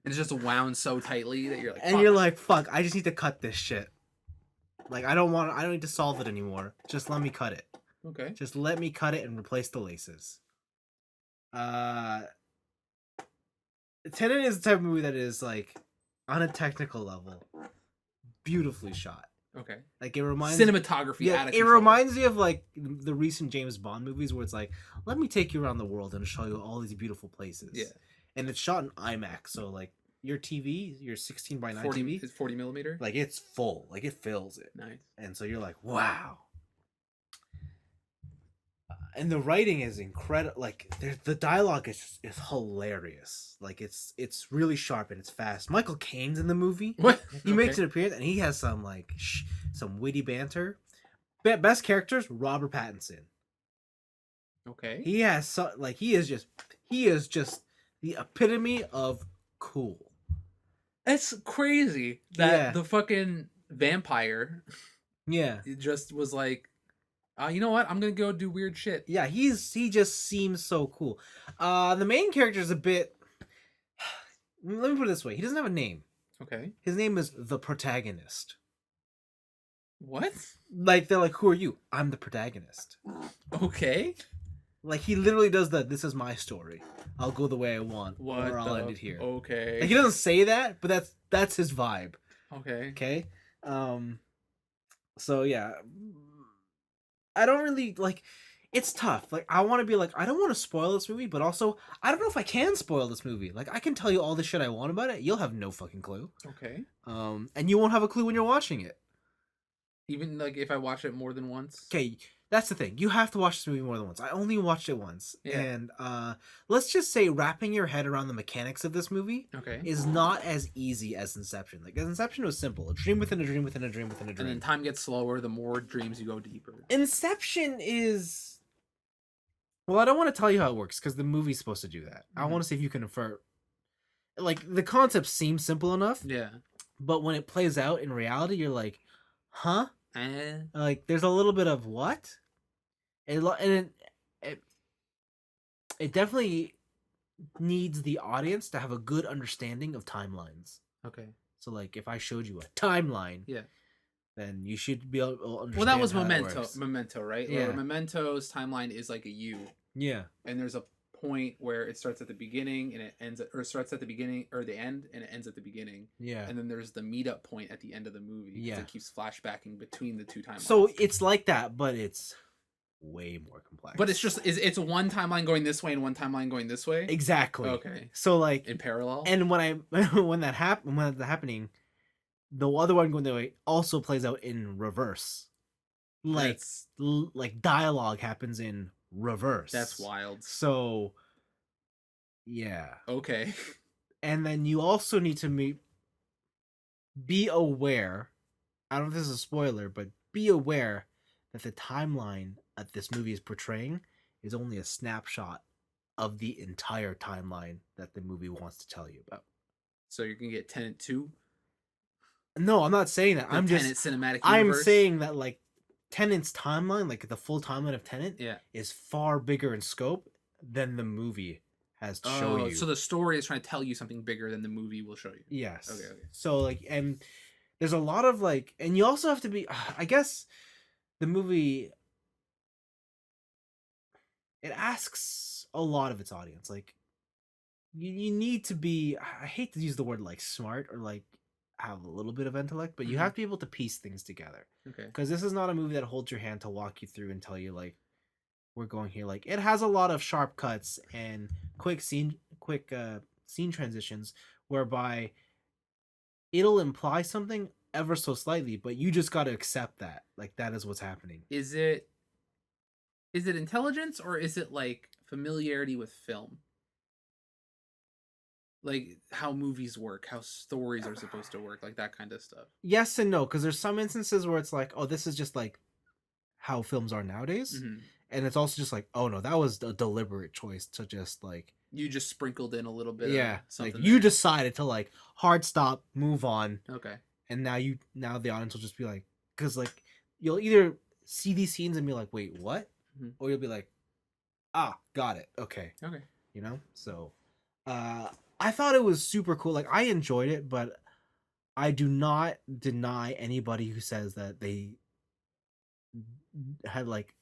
S2: It's just wound so tightly that you're like,
S1: And you're like, fuck, I just need to cut this shit. Like, I don't need to solve it anymore. Just let me cut it.
S2: okay.
S1: Just let me cut it and replace the laces. Tenet is the type of movie that is, like, on a technical level, beautifully shot.
S2: Okay.
S1: Like, it reminds
S2: Cinematography
S1: yeah,
S2: out of
S1: it
S2: control.
S1: reminds me of, like, the recent James Bond movies where it's like, let me take you around the world and show you all these beautiful places.
S2: Yeah.
S1: And it's shot in IMAX, so, like, your TV, your 16 by 9
S2: 40,
S1: TV,
S2: it's 40 millimeter.
S1: like, it's full. Like, it fills it.
S2: Nice.
S1: And so you're like, wow. And the writing is incredible. Like the dialogue is hilarious. Like it's really sharp and it's fast. Michael Caine's in the movie.
S2: What?
S1: He makes an appearance and he has some like some witty banter. Best characters, Robert Pattinson.
S2: Okay.
S1: He has so like he is just the epitome of cool.
S2: It's crazy that
S1: Yeah.
S2: the fucking vampire
S1: Yeah.
S2: just was like, you know what? I'm gonna go do weird shit.
S1: Yeah, he just seems so cool. The main character is a bit. Let me put it this way: he doesn't have a name.
S2: Okay.
S1: His name is the protagonist.
S2: What?
S1: Like they're like, "Who are you?" I'm the protagonist.
S2: Okay.
S1: Like he literally does the "This is my story. I'll go the way I want,
S2: What?
S1: or I'll end it here."
S2: Okay.
S1: Like he doesn't say that, but that's his vibe.
S2: Okay.
S1: Okay. So yeah, I don't really like. It's tough. Like I want to be like, I don't want to spoil this movie, but also I don't know if I can spoil this movie. Like I can tell you all the shit I want about it. You'll have no fucking clue.
S2: Okay.
S1: And you won't have a clue when you're watching it.
S2: Even like if I watch it more than once.
S1: Okay, that's the thing. You have to watch this movie more than once. I only watched it once,
S2: Yeah.
S1: and let's just say wrapping your head around the mechanics of this movie
S2: Okay.
S1: is not as easy as Inception. Like Inception was simple: a dream within a dream within a dream within a
S2: And
S1: dream.
S2: then time gets slower the more dreams you go deeper.
S1: Inception is. Well, I don't want to tell you how it works because the movie's supposed to do that. I
S2: Mhm.
S1: want to see if you can infer. like the concept seems simple enough,
S2: Yeah.
S1: but when it plays out in reality, you're like, huh?
S2: Eh.
S1: Like there's a little bit of what? And it, it definitely needs the audience to have a good understanding of timelines.
S2: Okay.
S1: So like if I showed you a timeline,
S2: Yeah.
S1: then you should be able to understand.
S2: Well, that was
S1: how
S2: Memento.
S1: works.
S2: Memento, right?
S1: Yeah.
S2: Where Memento's timeline is like a U,
S1: Yeah.
S2: and there's a point where it starts at the beginning and it ends, or starts at the beginning or the end and it ends at the beginning.
S1: Yeah.
S2: And then there's the meetup point at the end of the movie.
S1: Yeah.
S2: It keeps flashbacking between the two timelines.
S1: So it's like that, but it's way more complex.
S2: But it's one timeline going this way and one timeline going this way.
S1: exactly
S2: Okay.
S1: So like
S2: In parallel.
S1: and when that's happening, the other one going the way also plays out in reverse. Like
S2: That's-
S1: like dialogue happens in reverse.
S2: That's wild.
S1: So yeah.
S2: Okay.
S1: And then you also need to be aware. I don't know if this is a spoiler, but be aware that the timeline that this movie is portraying is only a snapshot of the entire timeline that the movie wants to tell you about.
S2: So you're gonna get Tenet 2.
S1: No, I'm not saying that.
S2: The
S1: I'm
S2: Tenet
S1: just
S2: cinematic universe.
S1: I'm saying that like Tenet's timeline, like the full timeline of Tenet,
S2: Yeah.
S1: is far bigger in scope than the movie has to show you.
S2: So the story is trying to tell you something bigger than the movie will show you.
S1: Yes.
S2: Okay.
S1: So like, and there's a lot of like, and you also have to be. I guess the movie it asks a lot of its audience. Like, you need to be. I hate to use the word like smart or like have a little bit of intellect, but you
S2: Mhm.
S1: have to be able to piece things together.
S2: Okay.
S1: Because this is not a movie that holds your hand to walk you through and tell you like we're going here. Like it has a lot of sharp cuts and quick scene transitions whereby it'll imply something ever so slightly, but you just got to accept that like that is what's happening.
S2: Is it intelligence or is it like familiarity with film? Like how movies work, how stories are supposed to work, like that kind of stuff.
S1: Yes and no, because there's some instances where it's like, oh, this is just like how films are nowadays,
S2: Mhm.
S1: and it's also just like, oh no, that was a deliberate choice to just like
S2: You just sprinkled in a little bit.
S1: yeah,
S2: of something
S1: like you
S2: there.
S1: decided to like hard stop, move on,
S2: Okay.
S1: and now the audience will just be like, because like you'll either see these scenes and be like, wait, what,
S2: Mhm.
S1: or you'll be like, ah, got it, okay,
S2: Okay.
S1: you know. So, I thought it was super cool. Like I enjoyed it, but I do not deny anybody who says that they had like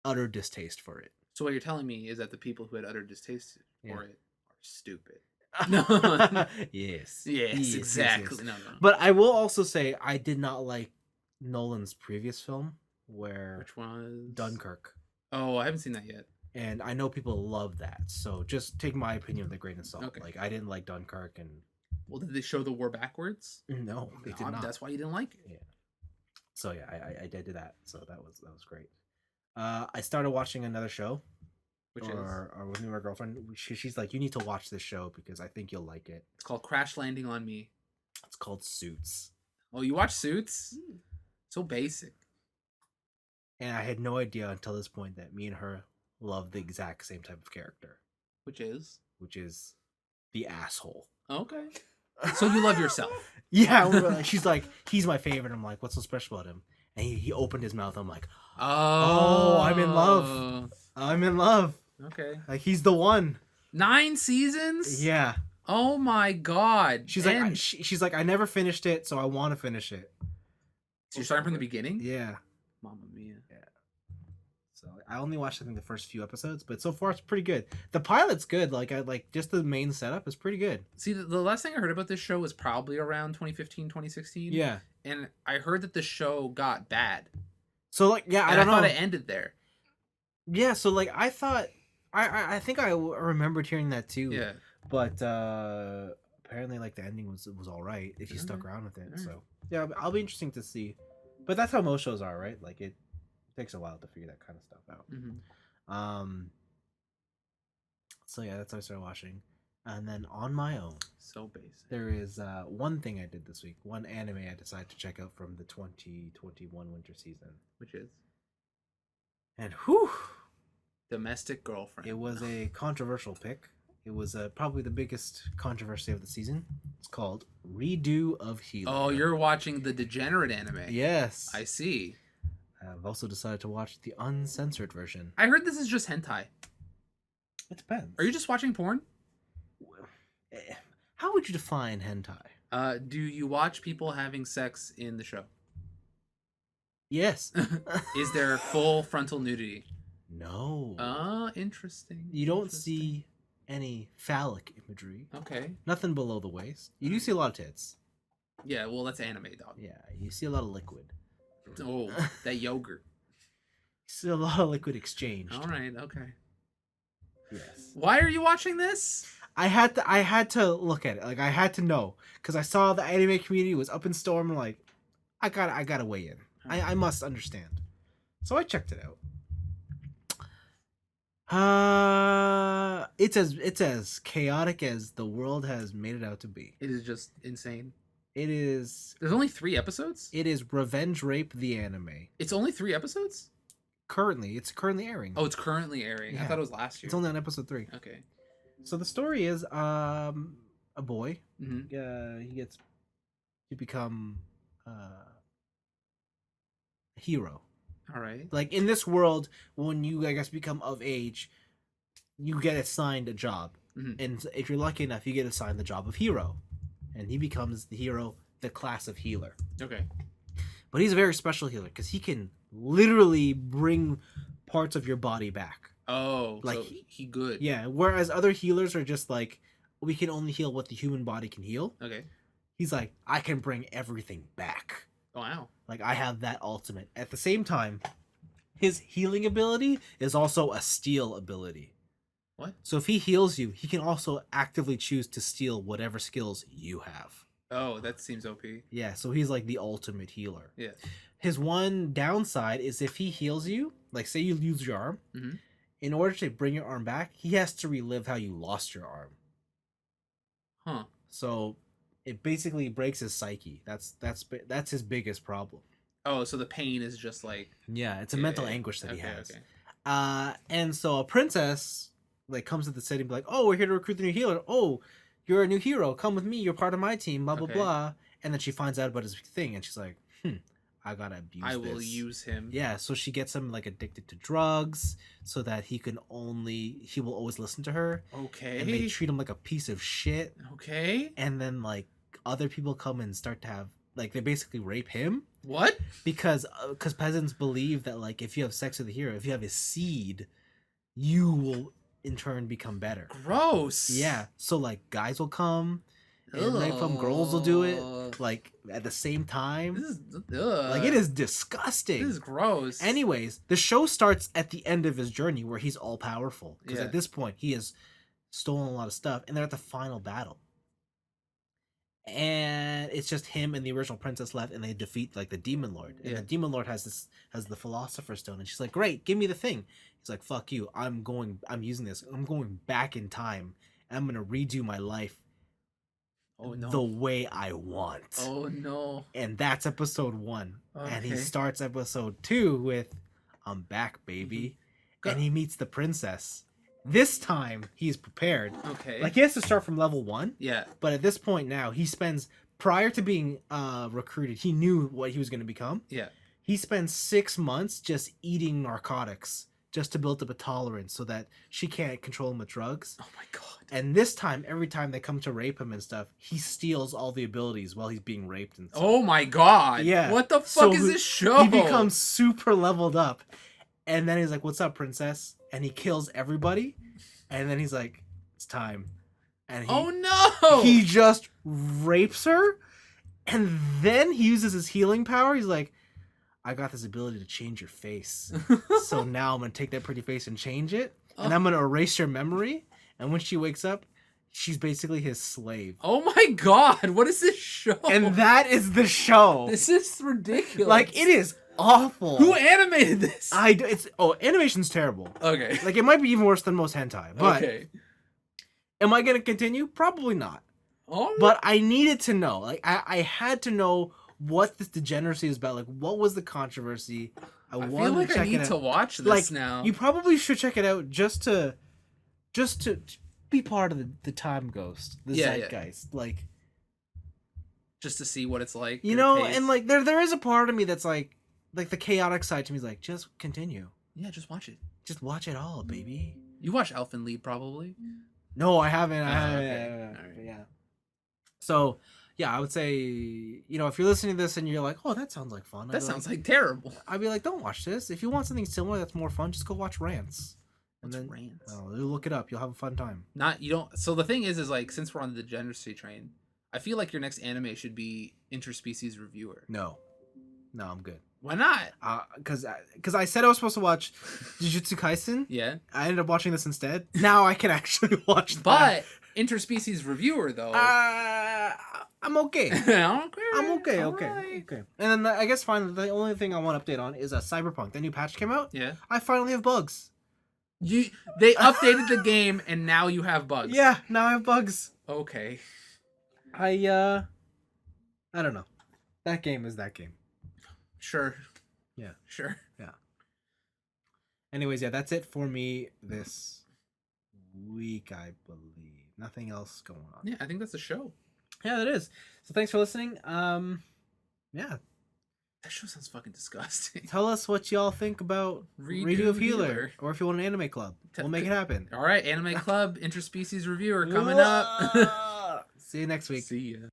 S1: utter distaste for it.
S2: So what you're telling me is that the people who had utter distaste
S1: Yeah.
S2: for it are stupid.
S1: Yes.
S2: Yes, exactly. No.
S1: But I will also say I did not like Nolan's previous film, where
S2: Which one was
S1: Dunkirk,
S2: Oh, I haven't seen that yet.
S1: and I know people love that. So just take my opinion with a grain of salt.
S2: Okay.
S1: Like I didn't like Dunkirk, and
S2: Well, did they show the war backwards?
S1: no, they did not.
S2: That's why you didn't like it.
S1: Yeah. So yeah, I did do that. So that was great. I started watching another show,
S2: Which
S1: or with me and my girlfriend. She's like, you need to watch this show because I think you'll like it.
S2: it's called Crash Landing on Me.
S1: It's called Suits,
S2: Oh, you watch Suits? So basic.
S1: and I had no idea until this point that me and her love the exact same type of character,
S2: Which is
S1: which is the asshole.
S2: okay. So you love yourself.
S1: Yeah, we're like- she's like, he's my favorite. I'm like, what's so special about him? And he opened his mouth. I'm like,
S2: Oh,
S1: I'm in love. I'm in love.
S2: Okay.
S1: Like he's the one.
S2: 9 seasons?
S1: Yeah.
S2: Oh my god.
S1: She's
S2: And-
S1: like, she's like, I never finished it, so I want to finish it.
S2: So you're starting from the beginning?
S1: Yeah.
S2: Mamma mia.
S1: So I only watched I think the first few episodes, but so far it's pretty good. The pilot's good. Like I like just the main setup is pretty good.
S2: See, the last thing I heard about this show was probably around 2015, 2016.
S1: Yeah.
S2: And I heard that the show got bad.
S1: So like yeah, I
S2: And
S1: don't know.
S2: thought it ended there.
S1: Yeah. So like I thought I think I remembered hearing that too.
S2: Yeah.
S1: But apparently like the ending was all right if you stuck around with it.
S2: Alright.
S1: So yeah, I'll be interesting to see. But that's how most shows are, right? Like it takes a while to figure that kind of stuff out.
S2: Mm-hmm.
S1: So yeah, that's how I started watching. And then on my own,
S2: So basic.
S1: there is one thing I did this week, one anime I decided to check out from the 2021 winter season.
S2: Which is
S1: And whew,
S2: Domestic Girlfriend.
S1: it was a controversial pick. It was probably the biggest controversy of the season. It's called Redo of Healer.
S2: Oh, you're watching the degenerate anime.
S1: Yes.
S2: I see.
S1: I've also decided to watch the uncensored version.
S2: I heard this is just hentai.
S1: It depends.
S2: Are you just watching porn?
S1: How would you define hentai?
S2: Do you watch people having sex in the show?
S1: Yes.
S2: Is there full frontal nudity?
S1: No.
S2: Interesting.
S1: You don't
S2: Interesting.
S1: see any phallic imagery.
S2: Okay.
S1: Nothing below the waist. You do see a lot of tits.
S2: Yeah, well, that's anime, dog.
S1: Yeah, you see a lot of liquid.
S2: Oh, that yogurt.
S1: You see a lot of liquid exchanged.
S2: All right, okay.
S1: Yes.
S2: Why are you watching this?
S1: I had to look at it. Like I had to know because I saw the anime community was up in storm and like I gotta weigh in. I must understand. So I checked it out. It's as chaotic as the world has made it out to be.
S2: It is just insane.
S1: It is
S2: There's only 3 episodes?
S1: Revenge Rape the anime.
S2: It's only 3 episodes?
S1: It's currently airing.
S2: Oh, it's currently airing. I
S1: Yeah.
S2: thought it was last year.
S1: It's only on episode 3.
S2: Okay.
S1: So the story is a boy.
S2: Mm-hmm.
S1: He gets to become a hero.
S2: All right.
S1: Like in this world, when you I guess become of age, you get assigned a job, and if you're lucky enough, you get assigned the job of hero, and he becomes the hero, the class of healer.
S2: Okay.
S1: But he's a very special healer because he can literally bring parts of your body back.
S2: Oh,
S1: Like,
S2: so he good.
S1: Yeah, whereas other healers are just like, we can only heal what the human body can heal.
S2: Okay.
S1: He's like, I can bring everything back.
S2: Wow.
S1: Like, I have that ultimate. At the same time, his healing ability is also a steal ability.
S2: What?
S1: So if he heals you, he can also actively choose to steal whatever skills you have.
S2: Oh, that seems OP.
S1: Yeah, so he's like the ultimate healer.
S2: Yeah.
S1: His one downside is if he heals you, like say you lose your arm, in order to bring your arm back, he has to relive how you lost your arm.
S2: Huh.
S1: So it basically breaks his psyche. That's his biggest problem.
S2: Oh, so the pain is just like...
S1: Yeah, it's a mental anguish that he has.
S2: Okay.
S1: And so a princess like comes to the city and be like, oh, we're here to recruit the new healer. Oh, you're a new hero. Come with me. You're part of my team. Blah, blah,
S2: Okay.
S1: blah. And then she finds out about his thing. And she's like, I gotta abuse this.
S2: I will use him.
S1: Yeah, so she gets him like addicted to drugs so that he will always listen to her.
S2: Okay.
S1: And they treat him like a piece of shit.
S2: Okay.
S1: And then like other people come and start to have like they basically rape him
S2: What?
S1: because peasants believe that like if you have sex with the hero, if you have his seed, you will in turn become better.
S2: Gross.
S1: Yeah, so like guys will come and like some girls will do it
S2: Ugh.
S1: like at the same time.
S2: This is... Ugh.
S1: Like it is disgusting.
S2: This is gross.
S1: Anyways, the show starts at the end of his journey where he's all powerful because
S2: Yeah.
S1: at this point he has stolen a lot of stuff, and they're at the final battle. And it's just him and the original princess left, and they defeat like the demon lord. And
S2: Yeah.
S1: the demon lord has the philosopher's stone, and she's like, "Great, give me the thing." He's like, "Fuck you! I'm using this. I'm going back in time. And I'm gonna redo my life
S2: Oh, no.
S1: the way I want."
S2: Oh, no.
S1: And that's episode 1. And he
S2: Okay.
S1: starts episode 2 with, "I'm back, baby."
S2: Go-
S1: And he meets the princess. This time he's prepared.
S2: Okay.
S1: Like he has to start from level 1,
S2: Yeah.
S1: but at this point now he spends prior to being recruited, he knew what he was going to become.
S2: Yeah.
S1: He spends 6 months just eating narcotics just to build up a tolerance so that she can't control him with drugs.
S2: Oh, my God.
S1: And this time, every time they come to rape him and stuff, he steals all the abilities while he's being raped and stuff.
S2: Oh, my God.
S1: Yeah.
S2: What the fuck
S1: So
S2: is this show?
S1: He becomes super leveled up. And then he's like, "What's up, princess?" And he kills everybody. And then he's like, "It's time." And
S2: Oh, no.
S1: he just rapes her. And then he uses his healing power. He's like, "I got this ability to change your face. So now I'm going to take that pretty face and change it. And I'm going to erase your memory." And when she wakes up, she's basically his slave.
S2: Oh, my God. What is this show?
S1: And that is the show.
S2: This is ridiculous.
S1: Like, it is awful.
S2: Who animated this?
S1: Animation's terrible.
S2: Okay.
S1: Like, it might be even worse than most hentai. But
S2: Okay.
S1: am I going to continue? Probably not.
S2: Oh,
S1: But I needed to know. Like, I had to know what this degeneracy is about. Like, what was the controversy?
S2: I
S1: wanted
S2: feel like I need
S1: it
S2: to
S1: out.
S2: watch this
S1: Like,
S2: now.
S1: You probably should check it out just to
S4: be part of the time ghost, the
S2: Yeah, yeah.
S4: zeitgeist. Like,
S2: Just to see what it's like.
S1: You
S2: their
S1: know,
S2: pace.
S1: and like there is a part of me that's like the chaotic side to me is like, just continue.
S2: Yeah, just watch it.
S1: Just watch it all, baby.
S2: You watch Elfen Lied probably.
S1: No, I haven't. I
S2: Oh,
S1: haven't.
S2: okay.
S1: But
S2: Alright.
S1: yeah. So, yeah, I would say, if you're listening to this and you're like, oh, that sounds like fun.
S2: That sounds like terrible.
S1: I'd be like, don't watch this. If you want something similar that's more fun, just go watch Rants.
S2: What's
S1: And then,
S2: rants?
S1: well, you'll look it up. You'll have a fun time.
S2: Not you don't. So the thing is like since we're on the degeneracy train, I feel like your next anime should be Interspecies Reviewer.
S1: No, I'm good.
S2: Why not?
S1: Because I said I was supposed to watch Jujutsu Kaisen.
S2: Yeah,
S1: I ended up watching this instead. Now I can actually watch that.
S2: but Interspecies Reviewer though.
S1: I'm okay.
S2: Okay.
S1: I'm okay. Okay.
S2: Alright.
S1: Okay. And then I guess finally, the only thing I want to update on is Cyberpunk. The new patch came out.
S2: Yeah.
S1: I finally have bugs.
S2: They updated the game and now you have bugs.
S1: Yeah, now I have bugs.
S2: Okay.
S1: I don't know. That game is that game.
S2: Sure.
S1: Yeah.
S2: Sure.
S1: Anyways, yeah, that's it for me this week, I believe. Nothing else going on.
S2: Yeah, I think that's a show.
S1: Yeah, that is. So thanks for listening. Yeah.
S2: That show sounds fucking disgusting.
S1: Tell us what y'all think about
S2: Redo
S1: of Healer.
S2: Healer.
S1: Or if you want an anime club. We'll make it happen.
S2: All right, Anime Club Interspecies Reviewer coming up.
S1: See you next week.
S2: See ya.